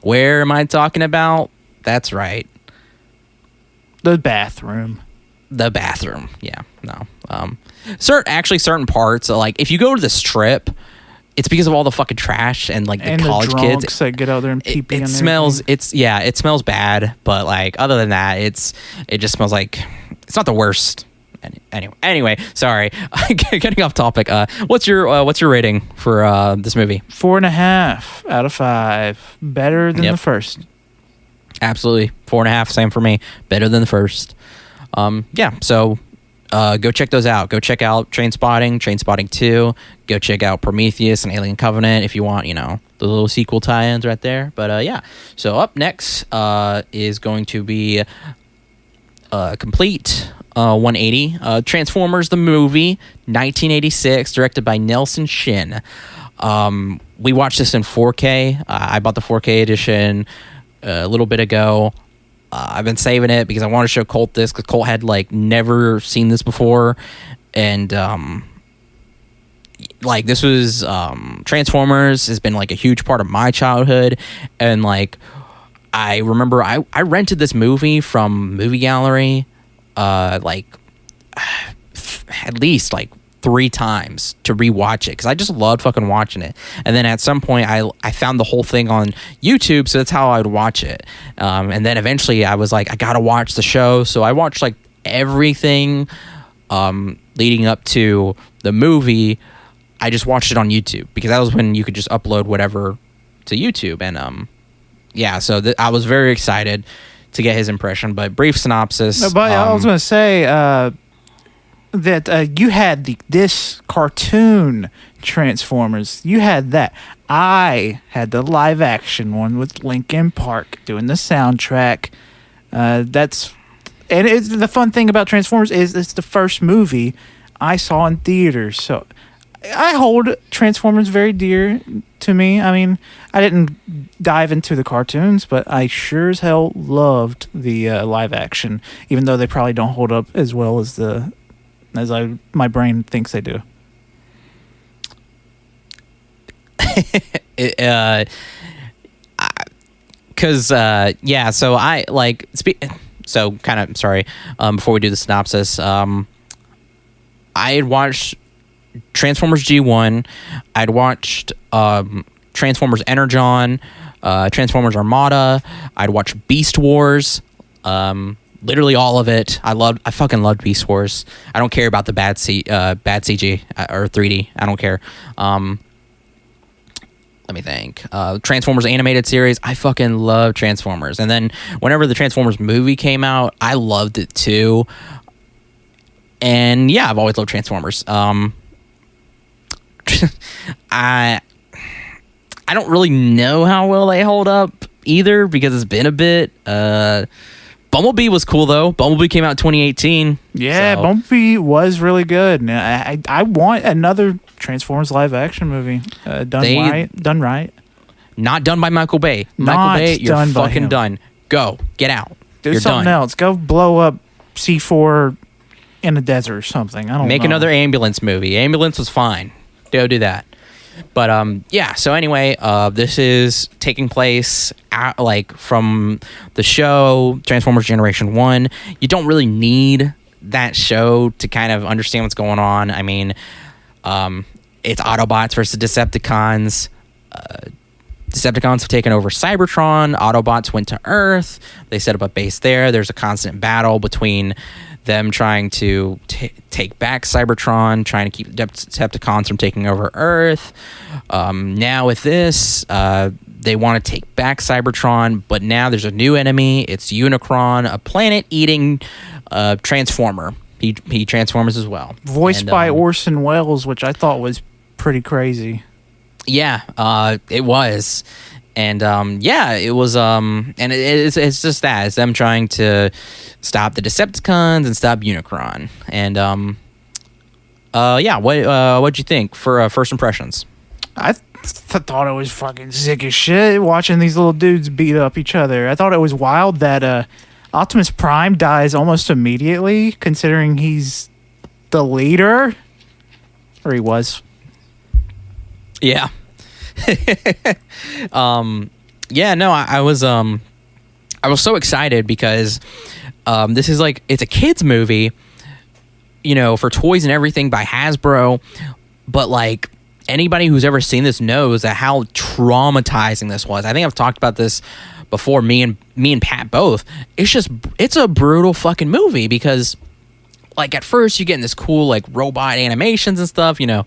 Where am I talking about? That's right. The bathroom. The bathroom. Yeah, no. Certain parts, like if you go to the Strip, it's because of all the fucking trash and like the And college the kids drunks that get out there and pee-pee It on smells. everything. It smells bad, but like other than that, it just smells like it's not the worst. Anyway, sorry, getting off topic. What's your rating for this movie? 4.5 out of 5. Better than Yep. the first. Absolutely 4.5. Same for me. Better than the first. Yeah. So go check those out. Go check out Trainspotting 2. Go check out Prometheus and Alien Covenant if you want, the little sequel tie-ins right there. But yeah. So up next is going to be complete 180 Transformers the movie 1986, directed by Nelson Shin. We watched this in 4K. I bought the 4K edition a little bit ago. I've been saving it because I want to show Colt this, because Colt had like never seen this before, and like this was Transformers has been like a huge part of my childhood, and like I remember I rented this movie from Movie Gallery like at least like 3 times to rewatch it, because I just loved fucking watching it. And then at some point I found the whole thing on YouTube, so that's how I'd watch it. And then eventually I was like, I gotta watch the show, so I watched like everything leading up to the movie. I just watched it on YouTube because that was when you could just upload whatever to YouTube. And yeah, so I was very excited to get his impression. But brief synopsis. No, but I was going to say that you had this cartoon Transformers. You had that. I had the live action one with Linkin Park doing the soundtrack. The fun thing about Transformers is it's the first movie I saw in theaters. So I hold Transformers very dear to me. I mean, I didn't dive into the cartoons, but I sure as hell loved the live action, even though they probably don't hold up as well as my brain thinks they do. Yeah, so I like so kind of sorry, before we do the synopsis, I had watched Transformers G1. I'd watched Transformers Energon, Transformers Armada. I'd watched Beast Wars, literally all of it. I fucking loved Beast Wars. I don't care about the bad CG or 3D. I don't care. Let me think. Transformers animated series. I fucking love Transformers. And then whenever the Transformers movie came out, I loved it too. And yeah, I've always loved Transformers. I don't really know how well they hold up either, because it's been a bit. Bumblebee was cool though. Bumblebee came out in 2018. Yeah, so. Bumblebee was really good. I want another Transformers live action movie done right. Not done by Michael Bay. Not Michael Bay, you're done by fucking him. done. Go, get out. Do You're something done. else. Go blow up C4 in the desert or something. I don't know. Make another Ambulance movie. Ambulance was fine. Go do that. But yeah, so anyway, this is taking place from the show Transformers Generation 1. You don't really need that show to kind of understand what's going on. I mean, it's Autobots versus Decepticons. Decepticons have taken over Cybertron. Autobots went to Earth. They set up a base there. There's a constant battle between them trying to take back Cybertron, trying to keep Decepticons from taking over Earth. Now with this, They want to take back Cybertron, but now there's a new enemy. It's Unicron, a planet-eating transformer. He transforms as well. Voiced by Orson Welles, which I thought was pretty crazy. Yeah, it was. And it was, and it's just that. It's them trying to stop the Decepticons and stop Unicron. And what'd you think for first impressions? I thought it was fucking sick as shit watching these little dudes beat up each other. I thought it was wild that Optimus Prime dies almost immediately, considering he's the leader, or he was. Yeah. I was so excited because this is like, it's a kids movie, for toys and everything by Hasbro, but like anybody who's ever seen this knows that how traumatizing this was. I think I've talked about this before, me and Pat both. It's a brutal fucking movie because like at first you get in this cool like robot animations and stuff, a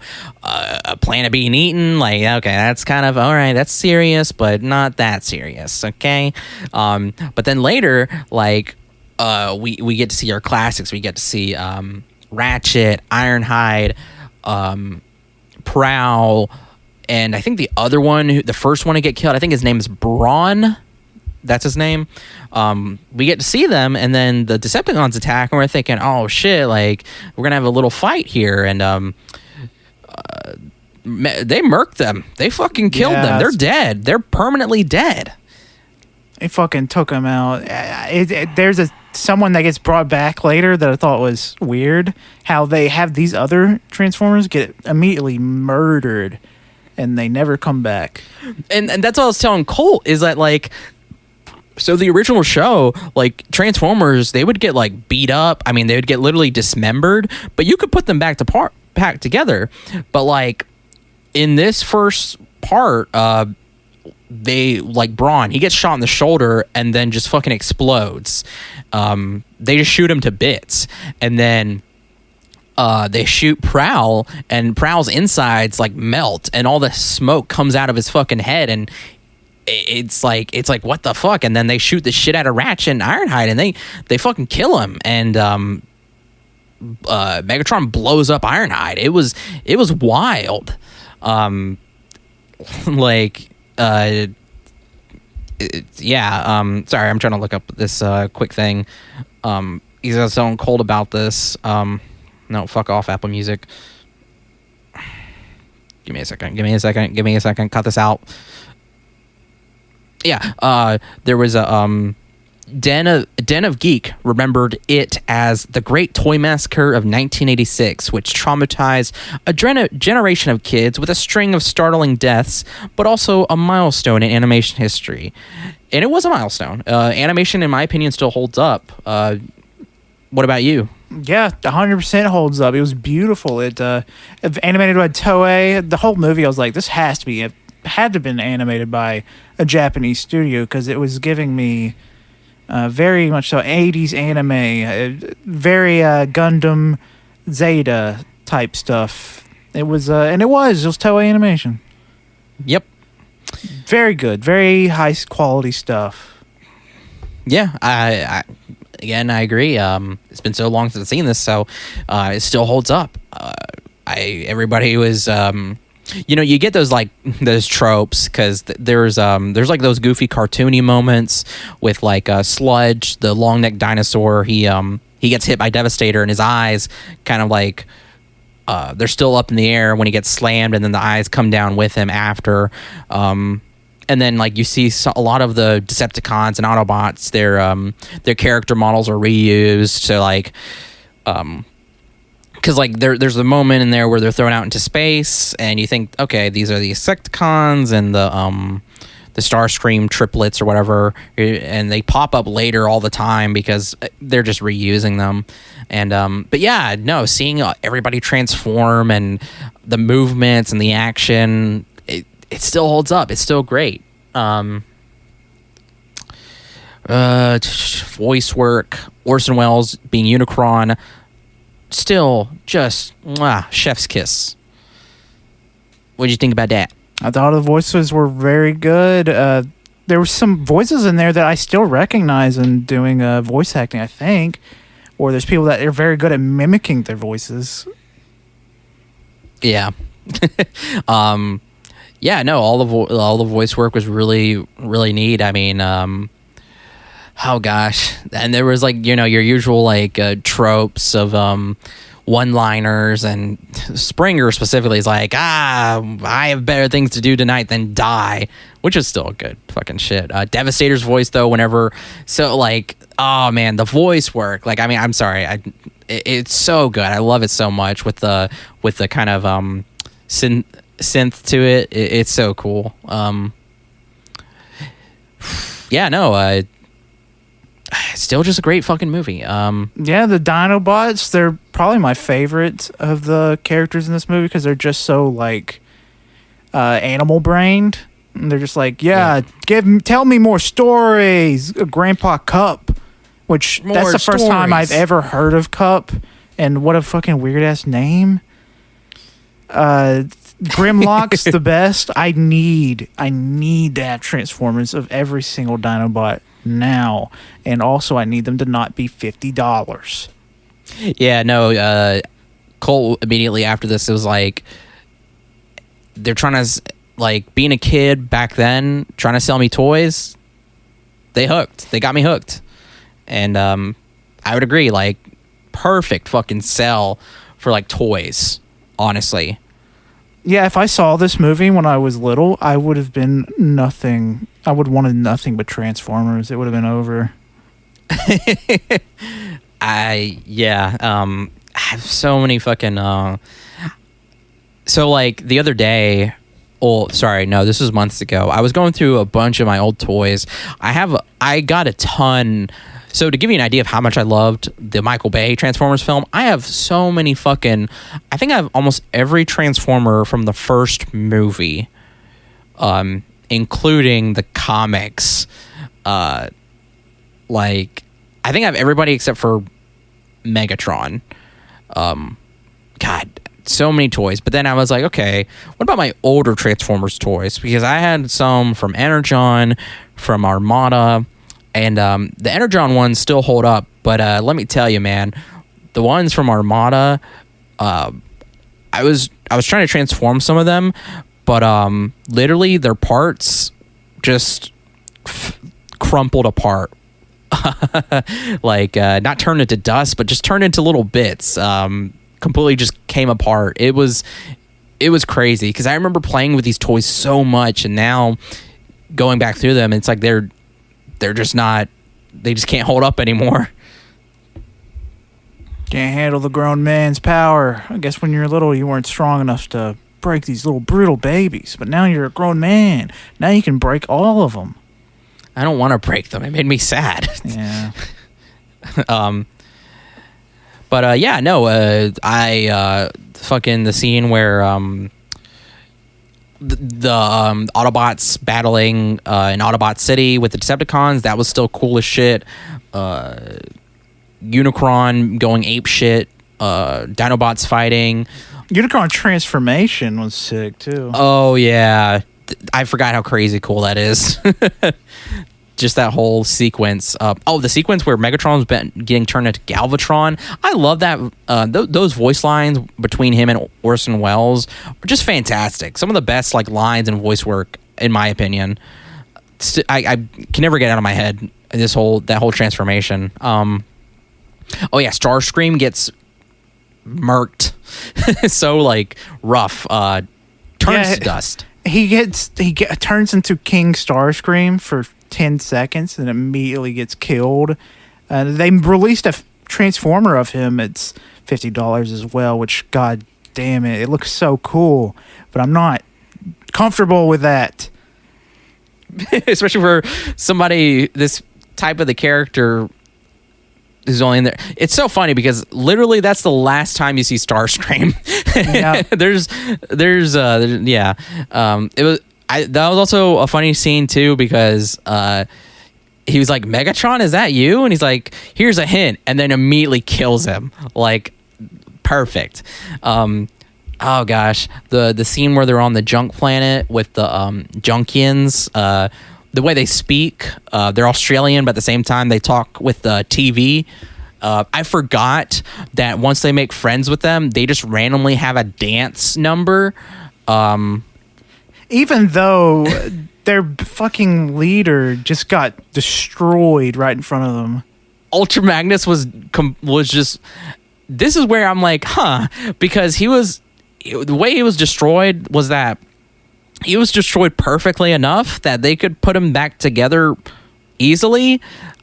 planet being eaten, like, okay, that's kind of all right, that's serious, but not that serious, okay? But then later, like we get to see our classics. We get to see Ratchet, Ironhide, Prowl, and I think the other one, the first one to get killed, I think his name is Brawn. That's his name. We get to see them, and then the Decepticons attack, and we're thinking, oh shit, like we're gonna have a little fight here, and they murked them. They fucking killed them. They're dead. They're permanently dead. They fucking took them out. There's someone that gets brought back later that I thought was weird. How they have these other Transformers get immediately murdered, and they never come back. And that's what I was telling Colt, is that like, so the original show, like Transformers, they would get like beat up. I mean, they would get literally dismembered, but you could put them back together. But like in this first part, they like Brawn, he gets shot in the shoulder and then just fucking explodes. They just shoot him to bits, and then they shoot Prowl, and Prowl's insides like melt, and all the smoke comes out of his fucking head, and it's like what the fuck. And then they shoot the shit out of Ratchet and Ironhide, and they fucking kill him, and Megatron blows up Ironhide. It was wild. Sorry, I'm trying to look up this quick thing. He's got so cold about this. No, fuck off, Apple Music. Give me a second. Cut this out. Yeah, there was a Den of Geek remembered it as the Great Toy Massacre of 1986, which traumatized a generation of kids with a string of startling deaths, but also a milestone in animation history. And it was a milestone. Animation, in my opinion, still holds up. What about you? Yeah, 100% holds up. It was beautiful. It animated by Toei. The whole movie, I was like, this had to have been animated by a Japanese studio, because it was giving me very much so 80s anime, very Gundam Zeta type stuff. It was Toei Animation. Yep. Very good, very high quality stuff. Yeah, I agree. It's been so long since I've seen this, so it still holds up. Everybody was, you get those tropes, because there's like those goofy cartoony moments with like Sludge, the long necked dinosaur. He gets hit by Devastator, and his eyes kind of like they're still up in the air when he gets slammed, and then the eyes come down with him after. And then like you see a lot of the Decepticons and Autobots, their character models are reused. So like, because like there's a moment in there where they're thrown out into space, and you think, okay, these are the Insecticons and the Starscream triplets or whatever, and they pop up later all the time because they're just reusing them. And but yeah, no, seeing everybody transform and the movements and the action, it still holds up. It's still great. Voice work, Orson Welles being Unicron, still just chef's kiss. What did you think about that? I thought the voices were very good. There were some voices in there that I still recognize in doing voice acting, I think. Or there's people that are very good at mimicking their voices. Yeah. Yeah, no, all the voice work was really, really neat. I mean, oh gosh. And there was like, your usual like tropes of one-liners, and Springer specifically is like, I have better things to do tonight than die, which is still good fucking shit. Devastator's voice though, oh man, the voice work, like, I mean, I'm sorry, it's so good. I love it so much with the kind of synth to it. It's so cool. Yeah, no, still just a great fucking movie. Yeah, the Dinobots, they're probably my favorite of the characters in this movie because they're just so like animal brained. And they're just like, tell me more stories, Grandpa Cup, which that's the first time I've ever heard of Cup, and what a fucking weird ass name. Grimlock's the best. I need to have Transformers of every single Dinobot now, and also I need them to not be $50. Yeah, no, Colt immediately after this, it was like they're trying to, like, being a kid back then, trying to sell me toys. They got me hooked. And I would agree, like, perfect fucking sell for like toys, honestly. Yeah, if I saw this movie when I was little, I would have been nothing. I would have wanted nothing but Transformers. It would have been over. I have so many fucking so like the other day, this was months ago, I was going through a bunch of my old toys. I got a ton. So to give you an idea of how much I loved the Michael Bay Transformers film, I have so many I think I have almost every Transformer from the first movie, including the comics. Like, I think I have everybody except for Megatron. God, so many toys. But then I was like, okay, what about my older Transformers toys? Because I had some from Energon, from Armada, and the Energon ones still hold up. But let me tell you, man, the ones from Armada, I was trying to transform some of them, but literally their parts just crumpled apart. Like, not turned into dust, but just turned into little bits. Completely just came apart. It was crazy because I remember playing with these toys so much, and now going back through them, it's like they're just not. They just can't hold up anymore. Can't handle the grown man's power. I guess when you're little, you weren't strong enough to break these little brutal babies, but now you're a grown man. Now you can break all of them. I don't want to break them. It made me sad. Yeah. But yeah, no. I fucking the scene where the Autobots battling in Autobot City with the Decepticons, that was still cool as shit. Unicron going ape shit. Dinobots fighting. Unicron transformation was sick too. Oh yeah. I forgot how crazy cool that is. Just that whole sequence. The sequence where Megatron's been getting turned into Galvatron. I love that. Those voice lines between him and Orson Welles are just fantastic. Some of the best like lines and voice work, in my opinion. I can never get out of my head that whole transformation. Starscream gets murked. So like rough. Turns to dust. He turns into King Starscream for 10 seconds and immediately gets killed. They released a Transformer of him. It's $50 as well, which, god damn it looks so cool. But I'm not comfortable with that. Especially for somebody this type of the character who's only in there. It's so funny because literally that's the last time you see Starscream. Yeah. That was also a funny scene too because he was like, Megatron, is that you? And he's like, here's a hint, and then immediately kills him. Like, perfect. Oh gosh, the scene where they're on the junk planet with the Junkians, the way they speak, they're Australian, but at the same time they talk with the TV. I forgot that once they make friends with them, they just randomly have a dance number. Even though their fucking leader just got destroyed right in front of them. Ultra Magnus was just. This is where I'm like, huh, because the way he was destroyed was that he was destroyed perfectly enough that they could put him back together easily.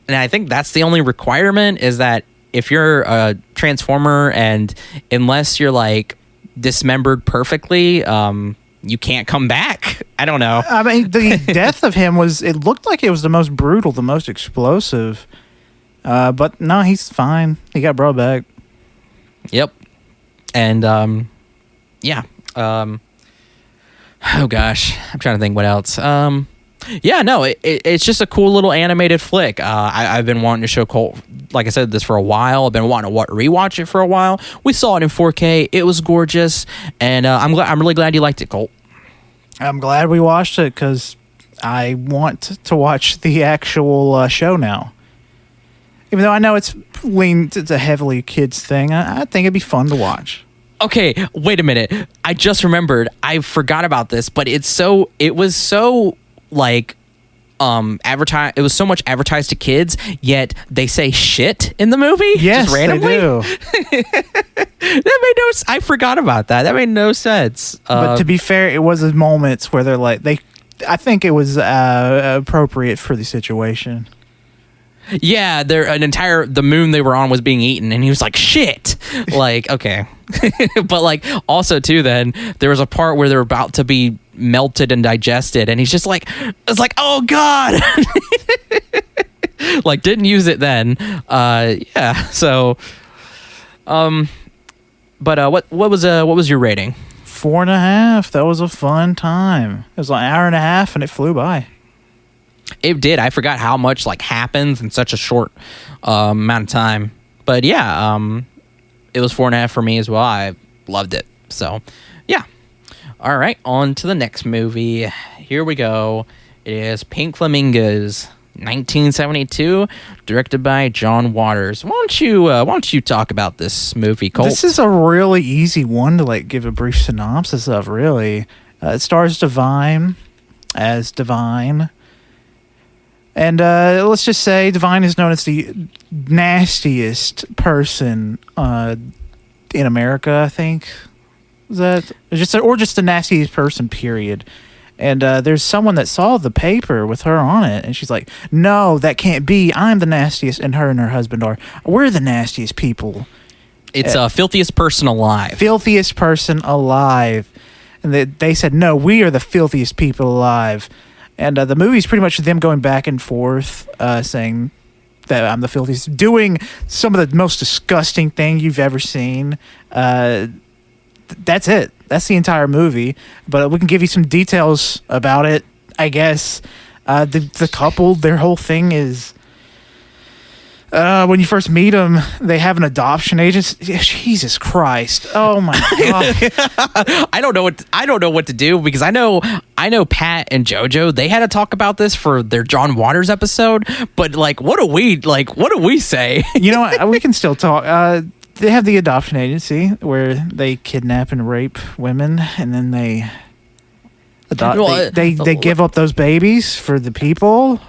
And I think that's the only requirement, is that if you're a Transformer and unless you're like dismembered perfectly, you can't come back. I don't know. I mean, the death of him it looked like it was the most brutal, the most explosive. But no, he's fine. He got brought back. Yep. And yeah. Oh gosh, I'm trying to think what else. Yeah, no, it's just a cool little animated flick. I've been wanting to show Colt, like I said, this for a while. I've been wanting to rewatch it for a while. We saw it in 4K. It was gorgeous, and I'm really glad you liked it, Colt. I'm glad we watched it because I want to watch the actual show now. Even though I know it's a heavily kids thing, I think it'd be fun to watch. Okay, wait a minute. I just remembered. I forgot about this, but it was so like advertised. It was so much advertised to kids, yet they say shit in the movie. Yes, just randomly. They do. That made no. I forgot about that. That made no sense. But to be fair, it was moments where they're like I think it was appropriate for the situation. Yeah, the moon they were on was being eaten, and he was like, shit. Like, okay. But like, also too, then there was a part where they're about to be melted and digested, and he's just like, it's like, oh God. Like, didn't use it then. Yeah. So, but what was your rating? 4.5. That was a fun time. It was like an hour and a half, and it flew by. It did. I forgot how much like happens in such a short amount of time. But yeah, it was 4.5 for me as well. I loved it. So yeah. All right, on to the next movie. Here we go. It is Pink Flamingos, 1972, directed by John Waters. Why don't you talk about this movie, Colt? This is a really easy one to like give a brief synopsis of. Really, it stars Divine as Divine. And let's just say Divine is known as the nastiest person in America, I think. Is that just the nastiest person, period. And there's someone that saw the paper with her on it, and she's like, "No, that can't be. I'm the nastiest," and her husband are. We're the nastiest people. It's filthiest person alive. Filthiest person alive. And they said, "No, we are the filthiest people alive." And the movie's pretty much them going back and forth, saying that I'm the filthiest, doing some of the most disgusting thing you've ever seen. That's it. That's the entire movie. But we can give you some details about it, I guess. The couple, their whole thing is... when you first meet them, they have an adoption agency. Jesus Christ! Oh my God! I don't know what to do, because I know Pat and JoJo, they had to talk about this for their John Waters episode. But like, what do we say? You know what? We can still talk. They have the adoption agency where they kidnap and rape women, and then they adopt. Well, they give up those babies for the people.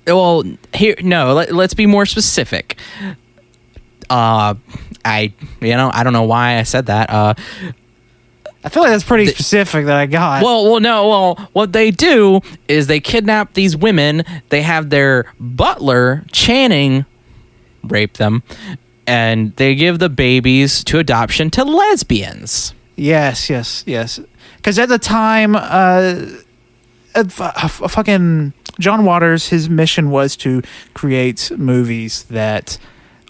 Well, let's be more specific. I don't know why I said that. I feel like that's pretty specific that I got. Well, what they do is they kidnap these women. They have their butler, Channing, rape them, and they give the babies to adoption to lesbians. Yes. Because at the time, fucking John Waters, his mission was to create movies that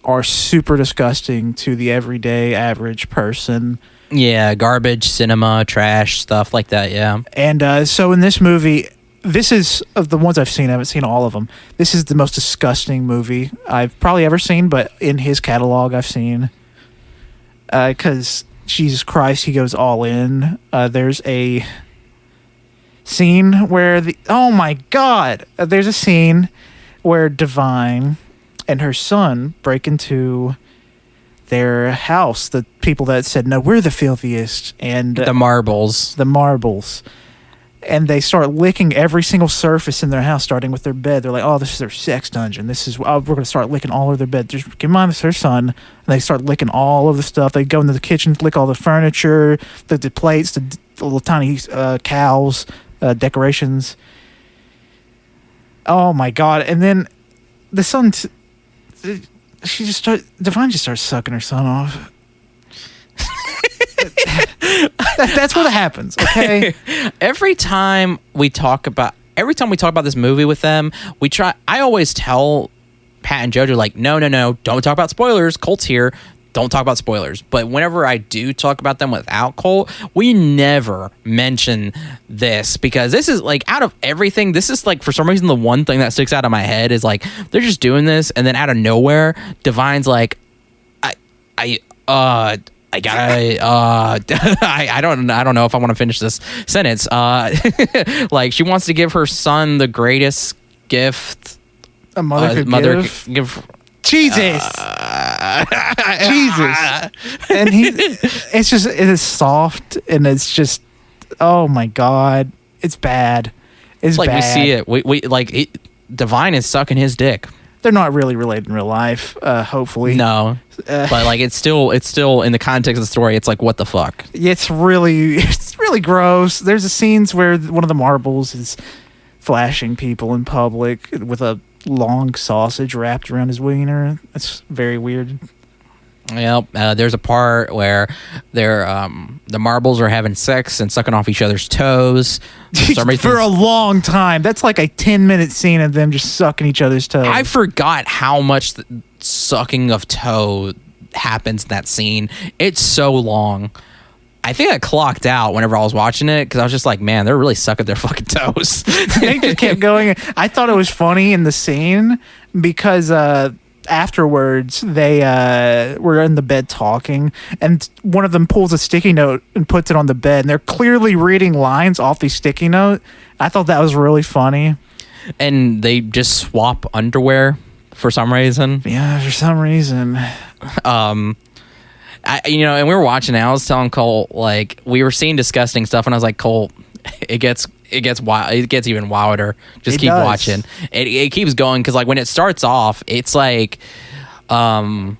are super disgusting to the everyday average person. Yeah, garbage, cinema, trash, stuff like that, yeah. And so in this movie, this is, of the ones I've seen, I haven't seen all of them, this is the most disgusting movie I've probably ever seen, but in his catalog I've seen. Because Jesus Christ, he goes all in. There's a scene where oh my God, there's a scene where Divine and her son break into their house. The people that said, no, we're the filthiest. And The marbles. And they start licking every single surface in their house, starting with their bed. They're like, oh, this is their sex dungeon. We're going to start licking all of their bed. Just keep in mind, it's their son. And they start licking all of the stuff. They go into the kitchen, lick all the furniture, the plates, the little tiny cows, decorations. Oh, my God. And then the son... Divine just starts sucking her son off. That's what happens, okay? Every time we talk about this movie with them, I always tell Pat and JoJo, like, no, don't talk about spoilers. Colt's here. Don't talk about spoilers. But whenever I do talk about them without Colt, we never mention this, because this is like, out of everything, this is like, for some reason, the one thing that sticks out of my head is like, they're just doing this, and then out of nowhere, Divine's like, I gotta I don't know if I want to finish this sentence. Like, she wants to give her son the greatest gift a mother could give. Jesus. Jesus. And it is soft, and it's just, oh my God, it's bad. It's like bad. We see it. We like Divine is sucking his dick. They're not really related in real life, hopefully. No. But like, it's still in the context of the story, it's like, what the fuck? It's really gross. There's a scenes where one of the marbles is flashing people in public with a long sausage wrapped around his wiener. That's very weird. Yep. There's a part where the marbles are having sex and sucking off each other's toes. For a long time. That's like a 10-minute scene of them just sucking each other's toes. I forgot how much sucking of toe happens in that scene. It's so long. I think I clocked out whenever I was watching it, because I was just like, man, they're really sucking their fucking toes. They just kept going. I thought it was funny in the scene because afterwards they were in the bed talking, and one of them pulls a sticky note and puts it on the bed, and they're clearly reading lines off the sticky note. I thought that was really funny. And they just swap underwear for some reason. Yeah, for some reason. And we were watching it, I was telling Colt, like, we were seeing disgusting stuff, and I was like, Colt, it gets wild. It gets even wilder. Just keep watching. It keeps going, because like when it starts off, it's like, even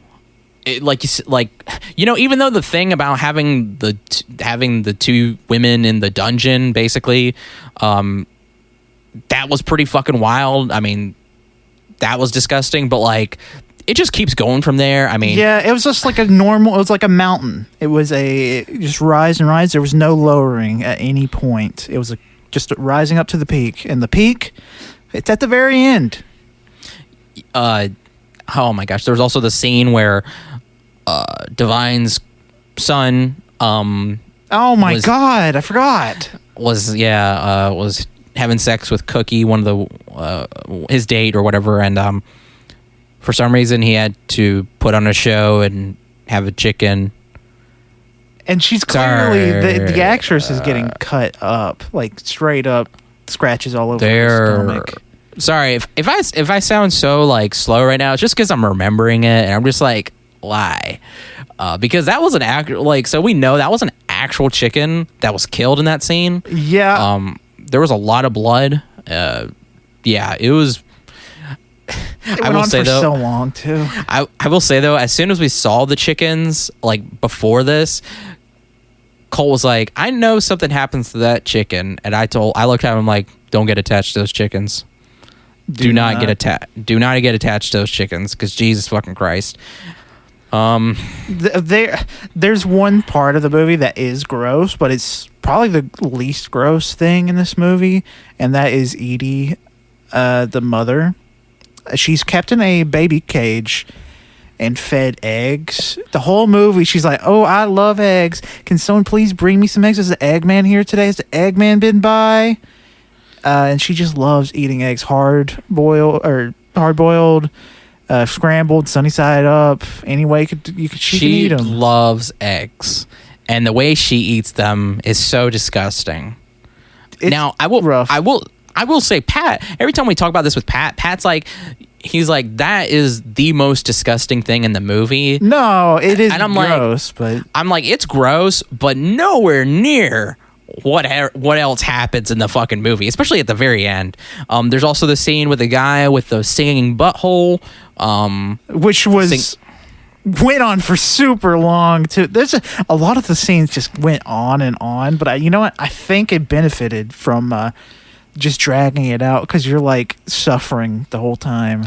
though the thing about having the two women in the dungeon, basically, that was pretty fucking wild. I mean, that was disgusting, but like, it just keeps going from there. I mean, yeah, it was just like it was like a mountain. It was just rise and rise. There was no lowering at any point. It was just rising up to the peak, and the peak, it's at the very end. Oh my gosh! There was also the scene where Divine's son. Oh my God! I forgot. Was having sex with Cookie, one of the his date or whatever, and for some reason, he had to put on a show and have a chicken. And she's clearly, the actress is getting cut up, like straight up scratches all over her stomach. Sorry, if I sound so like slow right now, it's just because I'm remembering it, and I'm just like, why? Because that was an so we know that was an actual chicken that was killed in that scene. Yeah. There was a lot of blood. Yeah, it was. It went on for so long too. I will say though, as soon as we saw the chickens, like before this, Cole was like, I know something happens to that chicken, and I looked at him like, don't get attached to those chickens. Do not get attached to those chickens, because Jesus fucking Christ. There's one part of the movie that is gross, but it's probably the least gross thing in this movie, and that is Edie, the mother. She's kept in a baby cage and fed eggs. The whole movie, she's like, oh, I love eggs. Can someone please bring me some eggs? Is the Eggman here today? Has the Eggman been by? And she just loves eating eggs, hard-boiled, scrambled, sunny side up. Any way she can eat them. She loves eggs. and the way she eats them is so disgusting. It's now, I will rough. I will say, Pat, every time we talk about this with Pat's like, he's like, that is the most disgusting thing in the movie. No, it is And I'm gross, like, but I'm like, it's gross, but nowhere near what else happens in the fucking movie, especially at the very end. There's also the scene with the guy with the singing butthole, which was went on for super long too. There's a lot of the scenes just went on, but you know what? I think it benefited from just dragging it out because you're like suffering the whole time.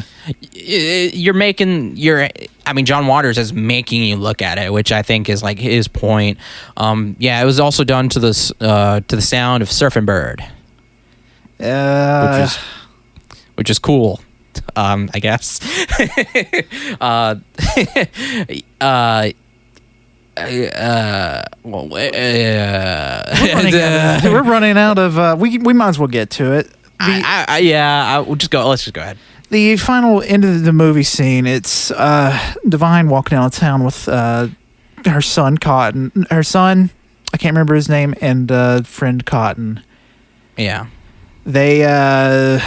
John Waters is making you look at it, which I think is like his point. It was also done to the sound of Surfing Bird, which is cool. I guess. We're running out of. We might as well get to it. Let's just go ahead. The final end of the movie scene. It's Divine walking down town with her son Cotton. Her son, I can't remember his name, and friend Cotton. Yeah. They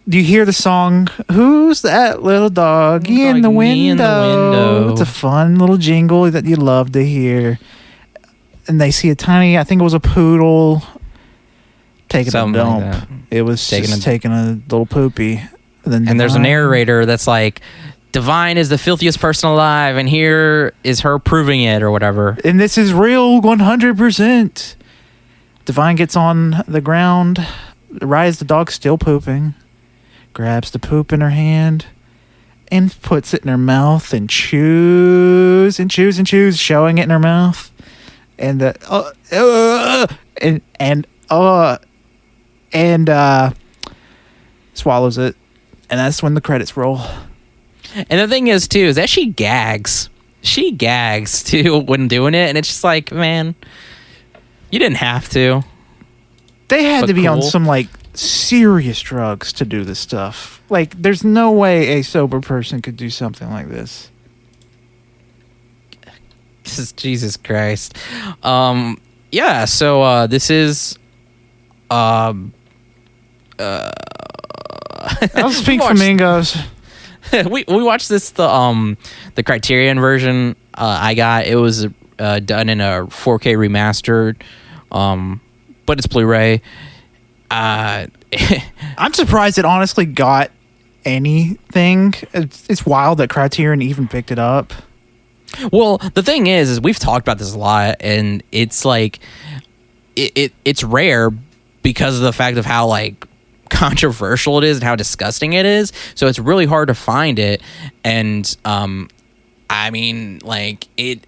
do you hear the song, Who's That Little Doggy in the Window? It's a fun little jingle that you love to hear. And they see a tiny, I think it was a poodle, taking Something a dump. like it was taking a little poopy. And there's a narrator that's like, Divine is the filthiest person alive, and here is her proving it, or whatever. And this is real 100%. Divine gets on the ground. Rise, the dog's still pooping. Grabs the poop in her hand and puts it in her mouth and chews and chews and chews, showing it in her mouth. And swallows it. And that's when the credits roll. And the thing is, too, is that she gags. She gags, too, when doing it. And it's just like, man, you didn't have to. They had But to be cool. on some, like, serious drugs to do this stuff. Like, there's no way a sober person could do something like this. Jesus Christ. So this is That was Pink Flamingos. we watched this the Criterion version. I got it was done in a 4K remastered, but it's Blu-ray. I'm surprised it honestly got anything. It's wild that Criterion even picked it up. Well, the thing is we've talked about this a lot, and it's like it's rare because of the fact of how like controversial it is and how disgusting it is. So it's really hard to find it, and I mean, like it.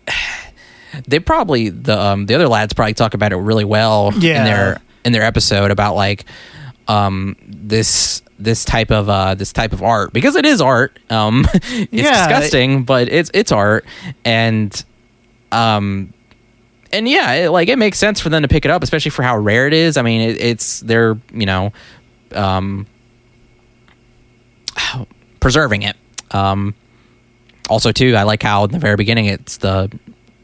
They probably the other lads probably talk about it really well in their episode about like this type of art, because it is art. It's disgusting, but it's art, and it makes sense for them to pick it up, especially for how rare it is. I mean, it's they're preserving it. Also, too, I like how in the very beginning it's the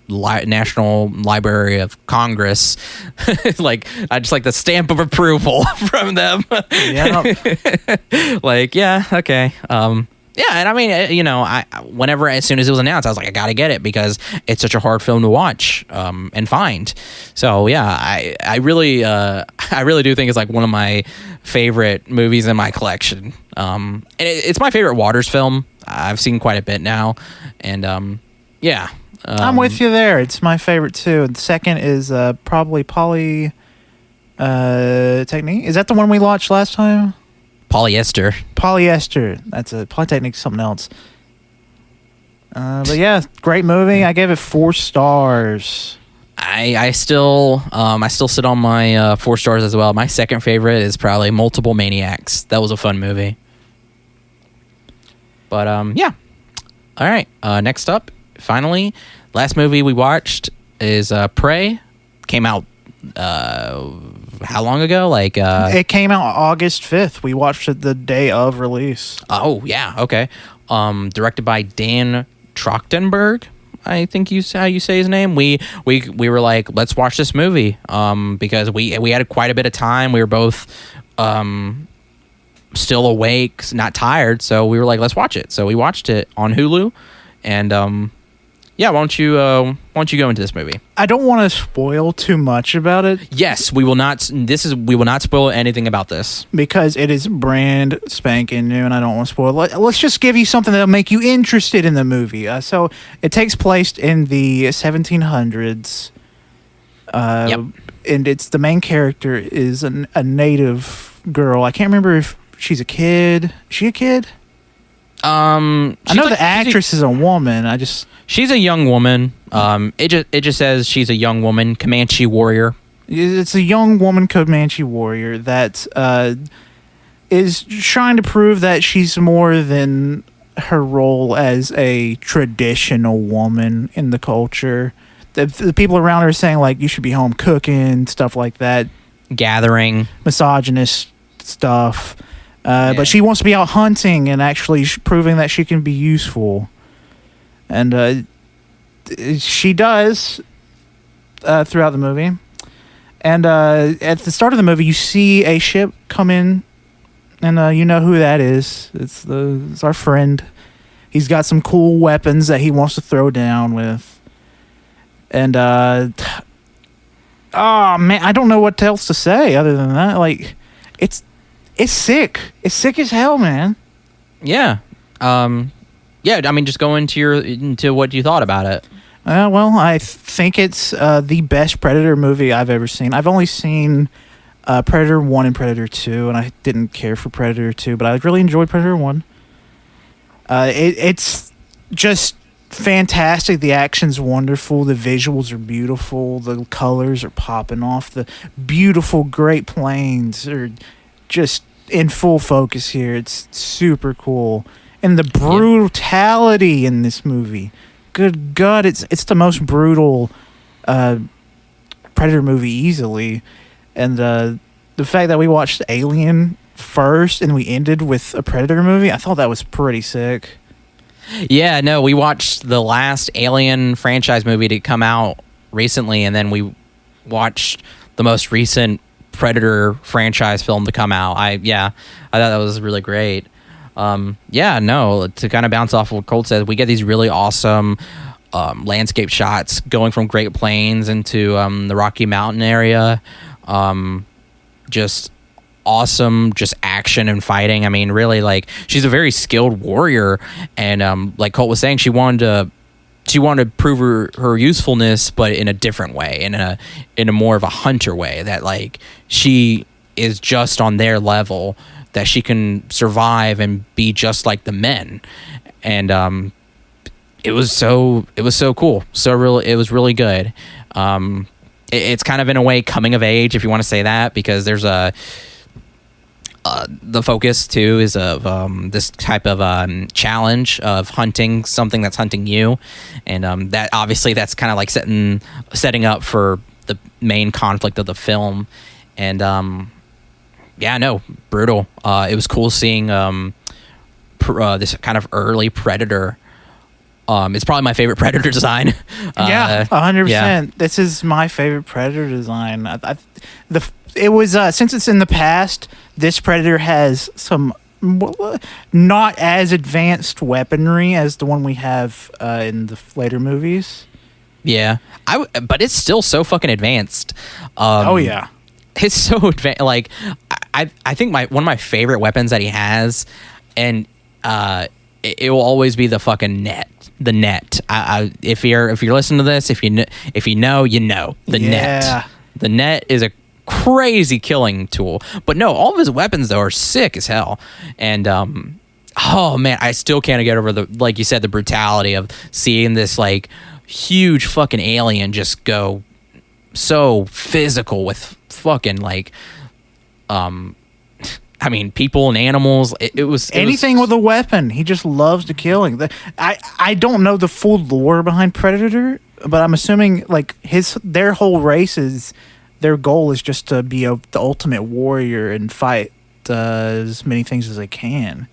National Library of Congress. Like, I just like the stamp of approval from them. Like, yeah, okay. And I mean, as soon as it was announced, I was like, I gotta get it because it's such a hard film to watch and find. So yeah, I really do think it's like one of my favorite movies in my collection. And it's my favorite Waters film. I've seen quite a bit now, and yeah. I'm with you there. It's my favorite too. The second is probably Polytechnique. Is that the one we watched last time? Polyester. That's a Polytechnique, something else. But yeah, great movie. I gave it 4 stars. I still sit on my 4 stars as well. My second favorite is probably Multiple Maniacs. That was a fun movie. But yeah. All right. Next up, finally, last movie we watched is Prey. Came out how long ago? Like it came out August 5th. We watched it the day of release. Oh yeah, okay. Directed by Dan Trachtenberg. I think how you say his name. We were like, let's watch this movie because we had quite a bit of time. We were both still awake, not tired, so we were like, let's watch it. So we watched it on Hulu, and yeah, why don't you go into this movie? I don't want to spoil too much about it. Yes, we will not. We will not spoil anything about this because it is brand spanking new, and I don't want to spoil it. Let's just give you something that'll make you interested in the movie. So it takes place in the 1700s. Yep. And it's the main character is a native girl. I can't remember if she's a kid. Is she a kid? I know the actress is a woman. She's a young woman. It just says she's a young woman, Comanche warrior. It's a young woman Comanche warrior that is trying to prove that she's more than her role as a traditional woman in the culture. The people around her are saying, like, you should be home cooking, stuff like that. Gathering. Misogynist stuff. But she wants to be out hunting and actually proving that she can be useful. And she does throughout the movie. And at the start of the movie, you see a ship come in, and you know who that is. It's our friend. He's got some cool weapons that he wants to throw down with. And, oh, man, I don't know what else to say other than that. Like, it's sick. It's sick as hell, man. Yeah. Yeah, I mean, just go into what you thought about it. Well, I think it's the best Predator movie I've ever seen. I've only seen Predator 1 and Predator 2, and I didn't care for Predator 2, but I really enjoyed Predator 1. It's just fantastic. The action's wonderful. The visuals are beautiful. The colors are popping off. The beautiful Great Plains are just in full focus here. It's super cool. And the brutality in this movie. Good God, it's the most brutal Predator movie easily. And the fact that we watched Alien first and we ended with a Predator movie, I thought that was pretty sick. Yeah, no, we watched the last Alien franchise movie to come out recently, and then we watched the most recent Predator franchise film to come out. I thought that was really great. To kind of bounce off what Colt said, we get these really awesome landscape shots going from Great Plains into the Rocky Mountain area. Just awesome, just action and fighting. I mean, really, like, she's a very skilled warrior, and like Colt was saying, she wanted to prove her usefulness, but in a different way, in a more of a hunter way, that like she is just on their level, that she can survive and be just like the men. And it was so cool, it was really good. It's kind of in a way coming of age, if you want to say that, because there's the focus too is of this type of challenge of hunting something that's hunting you, and that obviously that's kind of like setting up for the main conflict of the film. And brutal. It was cool seeing this kind of early Predator. It's probably my favorite Predator design. 100%. Yeah. This is my favorite Predator design. It was since it's in the past, this Predator has some not as advanced weaponry as the one we have in the later movies. Yeah, but it's still so fucking advanced. Oh yeah, it's so advanced. Like I think one of my favorite weapons that he has, and it will always be the fucking net. The net. If you're listening to this, if you know, you know the net. The net is a crazy killing tool. But no, all of his weapons though are sick as hell. And oh man, I still can't get over like you said, the brutality of seeing this like huge fucking alien just go so physical with fucking like I mean, people and animals. It was anything with a weapon. He just loves to killing. I don't know the full lore behind Predator, but I'm assuming like their whole race is, their goal is just to be the ultimate warrior and fight as many things as they can.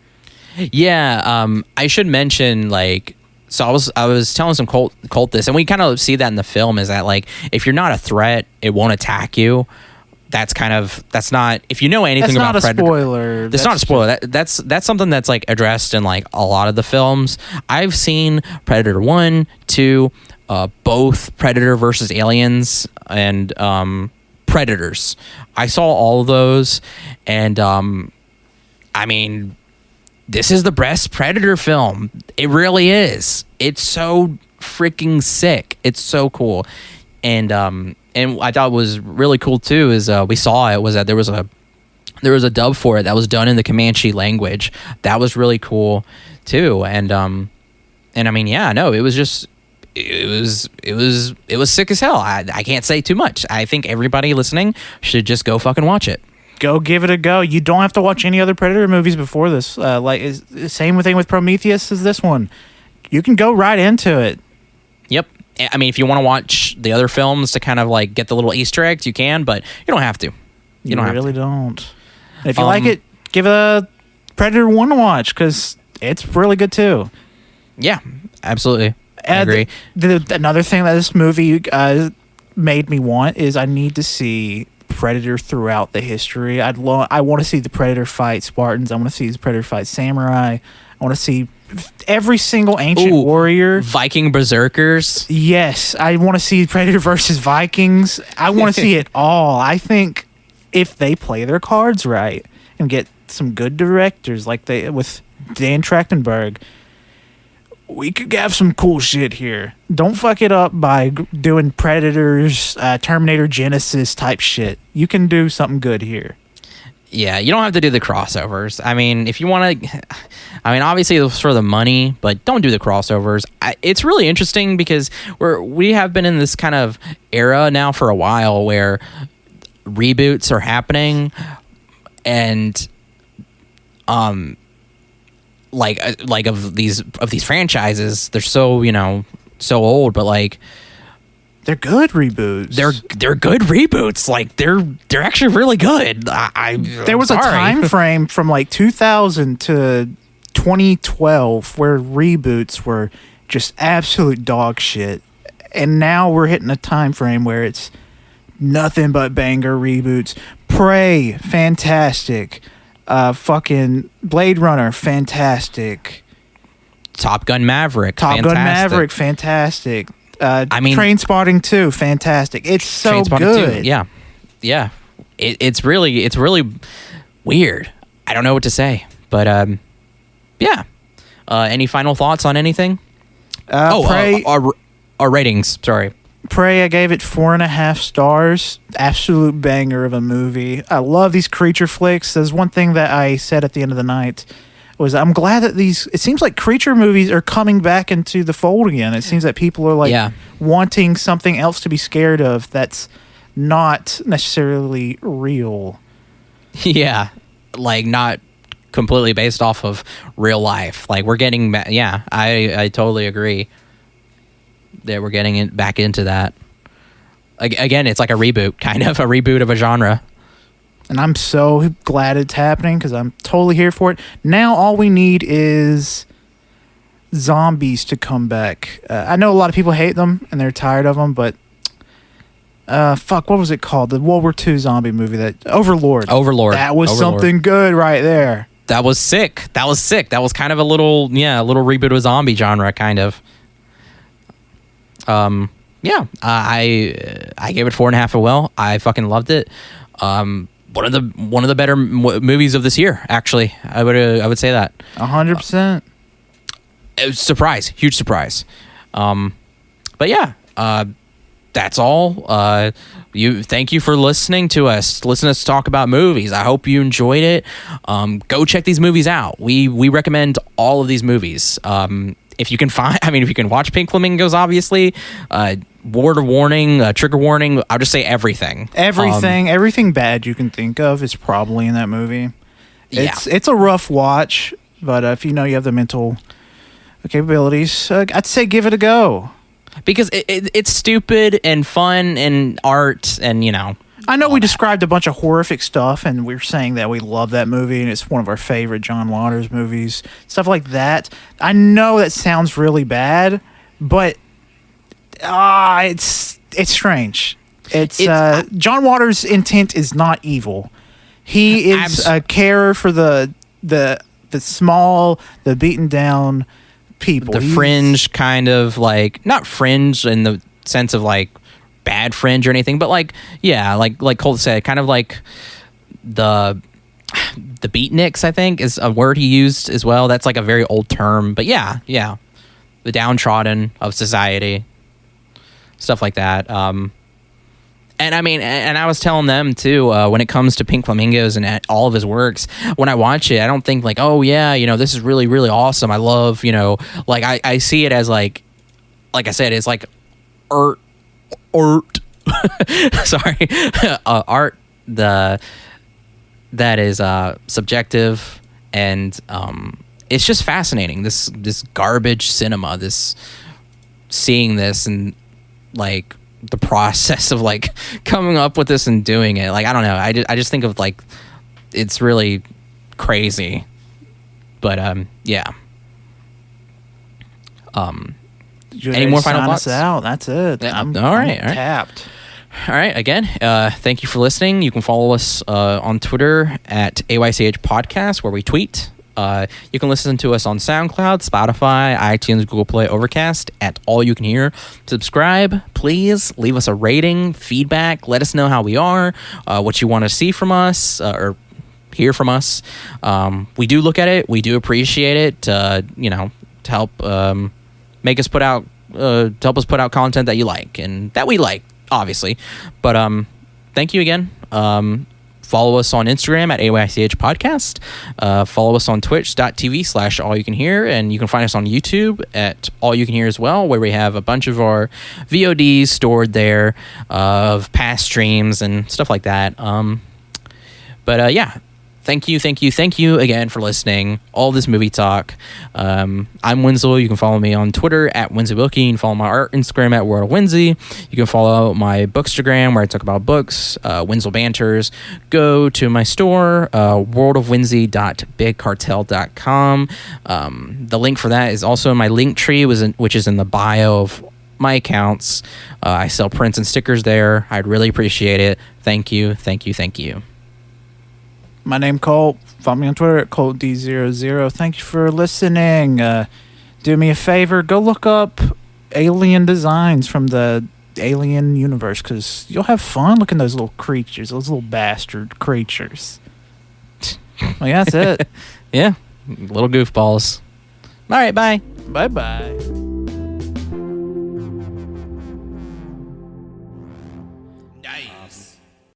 Yeah, I should mention, like, So I was telling some Colt this, and we kind of see that in the film, is that like if you're not a threat, it won't attack you. That's not, if you know anything about Predator. That's not a spoiler. That's not a spoiler. That's something that's like addressed in like a lot of the films. I've seen Predator 1, 2, both Predator versus Aliens and Predators. I saw all of those, and I mean, this is the best Predator film. It really is. It's so freaking sick. It's so cool. And I thought was really cool too is we saw it was that there was a dub for it that was done in the Comanche language. That was really cool too. And I mean, yeah, no, it was just it was sick as hell. I can't say too much. I think everybody listening should just go fucking watch it. Go give it a go. You don't have to watch any other Predator movies before this. Same thing with Prometheus as this one. You can go right into it. Yep. I mean, if you want to watch the other films to kind of like get the little Easter eggs, you can, but you don't have to. You really don't. If you like it, give a Predator 1 a watch because it's really good too. Yeah, absolutely. I agree. Another thing that this movie made me want is I need to see Predator throughout the history. I want to see the Predator fight Spartans. I want to see the Predator fight samurai. I want to see every single ancient warrior. Viking berserkers. Yes, I want to see Predator versus Vikings. I want to see it all. I think if they play their cards right and get some good directors like with Dan Trachtenberg, we could have some cool shit here. Don't fuck it up by doing Predators, Terminator Genesis type shit. You can do something good here. Yeah, you don't have to do the crossovers. I mean, if you want to... I mean, obviously, it's for the money, but don't do the crossovers. It's really interesting because we have been in this kind of era now for a while where reboots are happening and... like of these franchises, they're so so old, but like they're good reboots. They're good reboots. Like they're actually really good. There was a time frame from like 2000 to 2012 where reboots were just absolute dog shit, and now we're hitting a time frame where it's nothing but banger reboots. Prey, fantastic. Fucking Blade Runner, fantastic. Top Gun Maverick, fantastic. I mean, Trainspotting 2, fantastic. It's so good. 2, yeah. It's really weird. I don't know what to say, but yeah. Any final thoughts on anything? Prey, our ratings. Sorry. Prey, I gave it 4.5 stars. Absolute banger of a movie. I love these creature flicks. There's one thing that I said at the end of the night was I'm glad that it seems like creature movies are coming back into the fold again. It seems that people are like wanting something else to be scared of that's not necessarily real. Yeah, like not completely based off of real life. Like we're getting I totally agree that we're getting back into that. Again, it's like a reboot, kind of a reboot of a genre. And I'm so glad it's happening because I'm totally here for it. Now all we need is zombies to come back. I know a lot of people hate them and they're tired of them, but what was it called? The World War II zombie movie, that Overlord. That was something good right there. That was sick. That was kind of a little reboot of a zombie genre, kind of. I gave it 4.5 as well. I fucking loved it. One of the better movies of this year, actually. I would say that 100%. Surprise, huge surprise. But yeah, that's all. Thank you for listening to us. Listen to us talk about movies. I hope you enjoyed it. Go check these movies out. We recommend all of these movies. If you can watch Pink Flamingos, obviously, word of warning, trigger warning, I'll just say everything. Everything bad you can think of is probably in that movie. It's a rough watch, but if you have the mental capabilities, I'd say give it a go. Because it's stupid and fun and art and, I know all we that. described a bunch of horrific stuff, and we're saying that we love that movie, and it's one of our favorite John Waters movies, stuff like that. I know that sounds really bad, but it's strange. It's John Waters' intent is not evil. He is a carer for the small, the beaten down people. The fringe kind of like, not fringe in the sense of like bad fringe or anything, but like, yeah, like Colt said, kind of like the beatniks, I think is a word he used as well. That's like a very old term, but yeah, the downtrodden of society, stuff like that. And I mean, and I was telling them too, when it comes to Pink Flamingos and all of his works, when I watch it, I don't think like, oh yeah, this is really, really awesome. I love, like I see it as like I said, it's like art, sorry, art, that is subjective, and it's just fascinating. This garbage cinema, seeing this and like the process of like coming up with this and doing it. Like, I don't know. I just think of like, it's really crazy, but yeah. Any more final thoughts? Out. That's it. Yeah, I'm all right. tapped. All right. Again, thank you for listening. You can follow us on Twitter at AYCH Podcast, where we tweet. You can listen to us on SoundCloud, Spotify, iTunes, Google Play, Overcast, at AllYouCanHear. Subscribe, please. Leave us a rating, feedback. Let us know how we are, what you want to see from us, or hear from us. We do look at it. We do appreciate it. To help make us put out, to help us put out content that you like and that we like, obviously. But thank you again. Follow us on Instagram at AYCH Podcast. Follow us on twitch.tv/AllYouCanHear. And you can find us on YouTube at AllYouCanHear as well, where we have a bunch of our VODs stored there of past streams and stuff like that. But yeah, thank you again for listening. All this movie talk. I'm Wenzel. You can follow me on Twitter at WenzelWilkie. You can follow my art Instagram at WorldWenzy. You can follow my Bookstagram, where I talk about books, Wenzel Banters. Go to my store, worldofwenzy.bigcartel.com. The link for that is also in my link tree, which is in the bio of my accounts. I sell prints and stickers there. I'd really appreciate it. Thank you. My name Colt. Follow me on Twitter at ColtD00. Thank you for listening. Do me a favor. Go look up alien designs from the alien universe, because you'll have fun looking at those little creatures, those little bastard creatures. Well, yeah, that's it. Yeah, little goofballs. All right, bye. Bye-bye.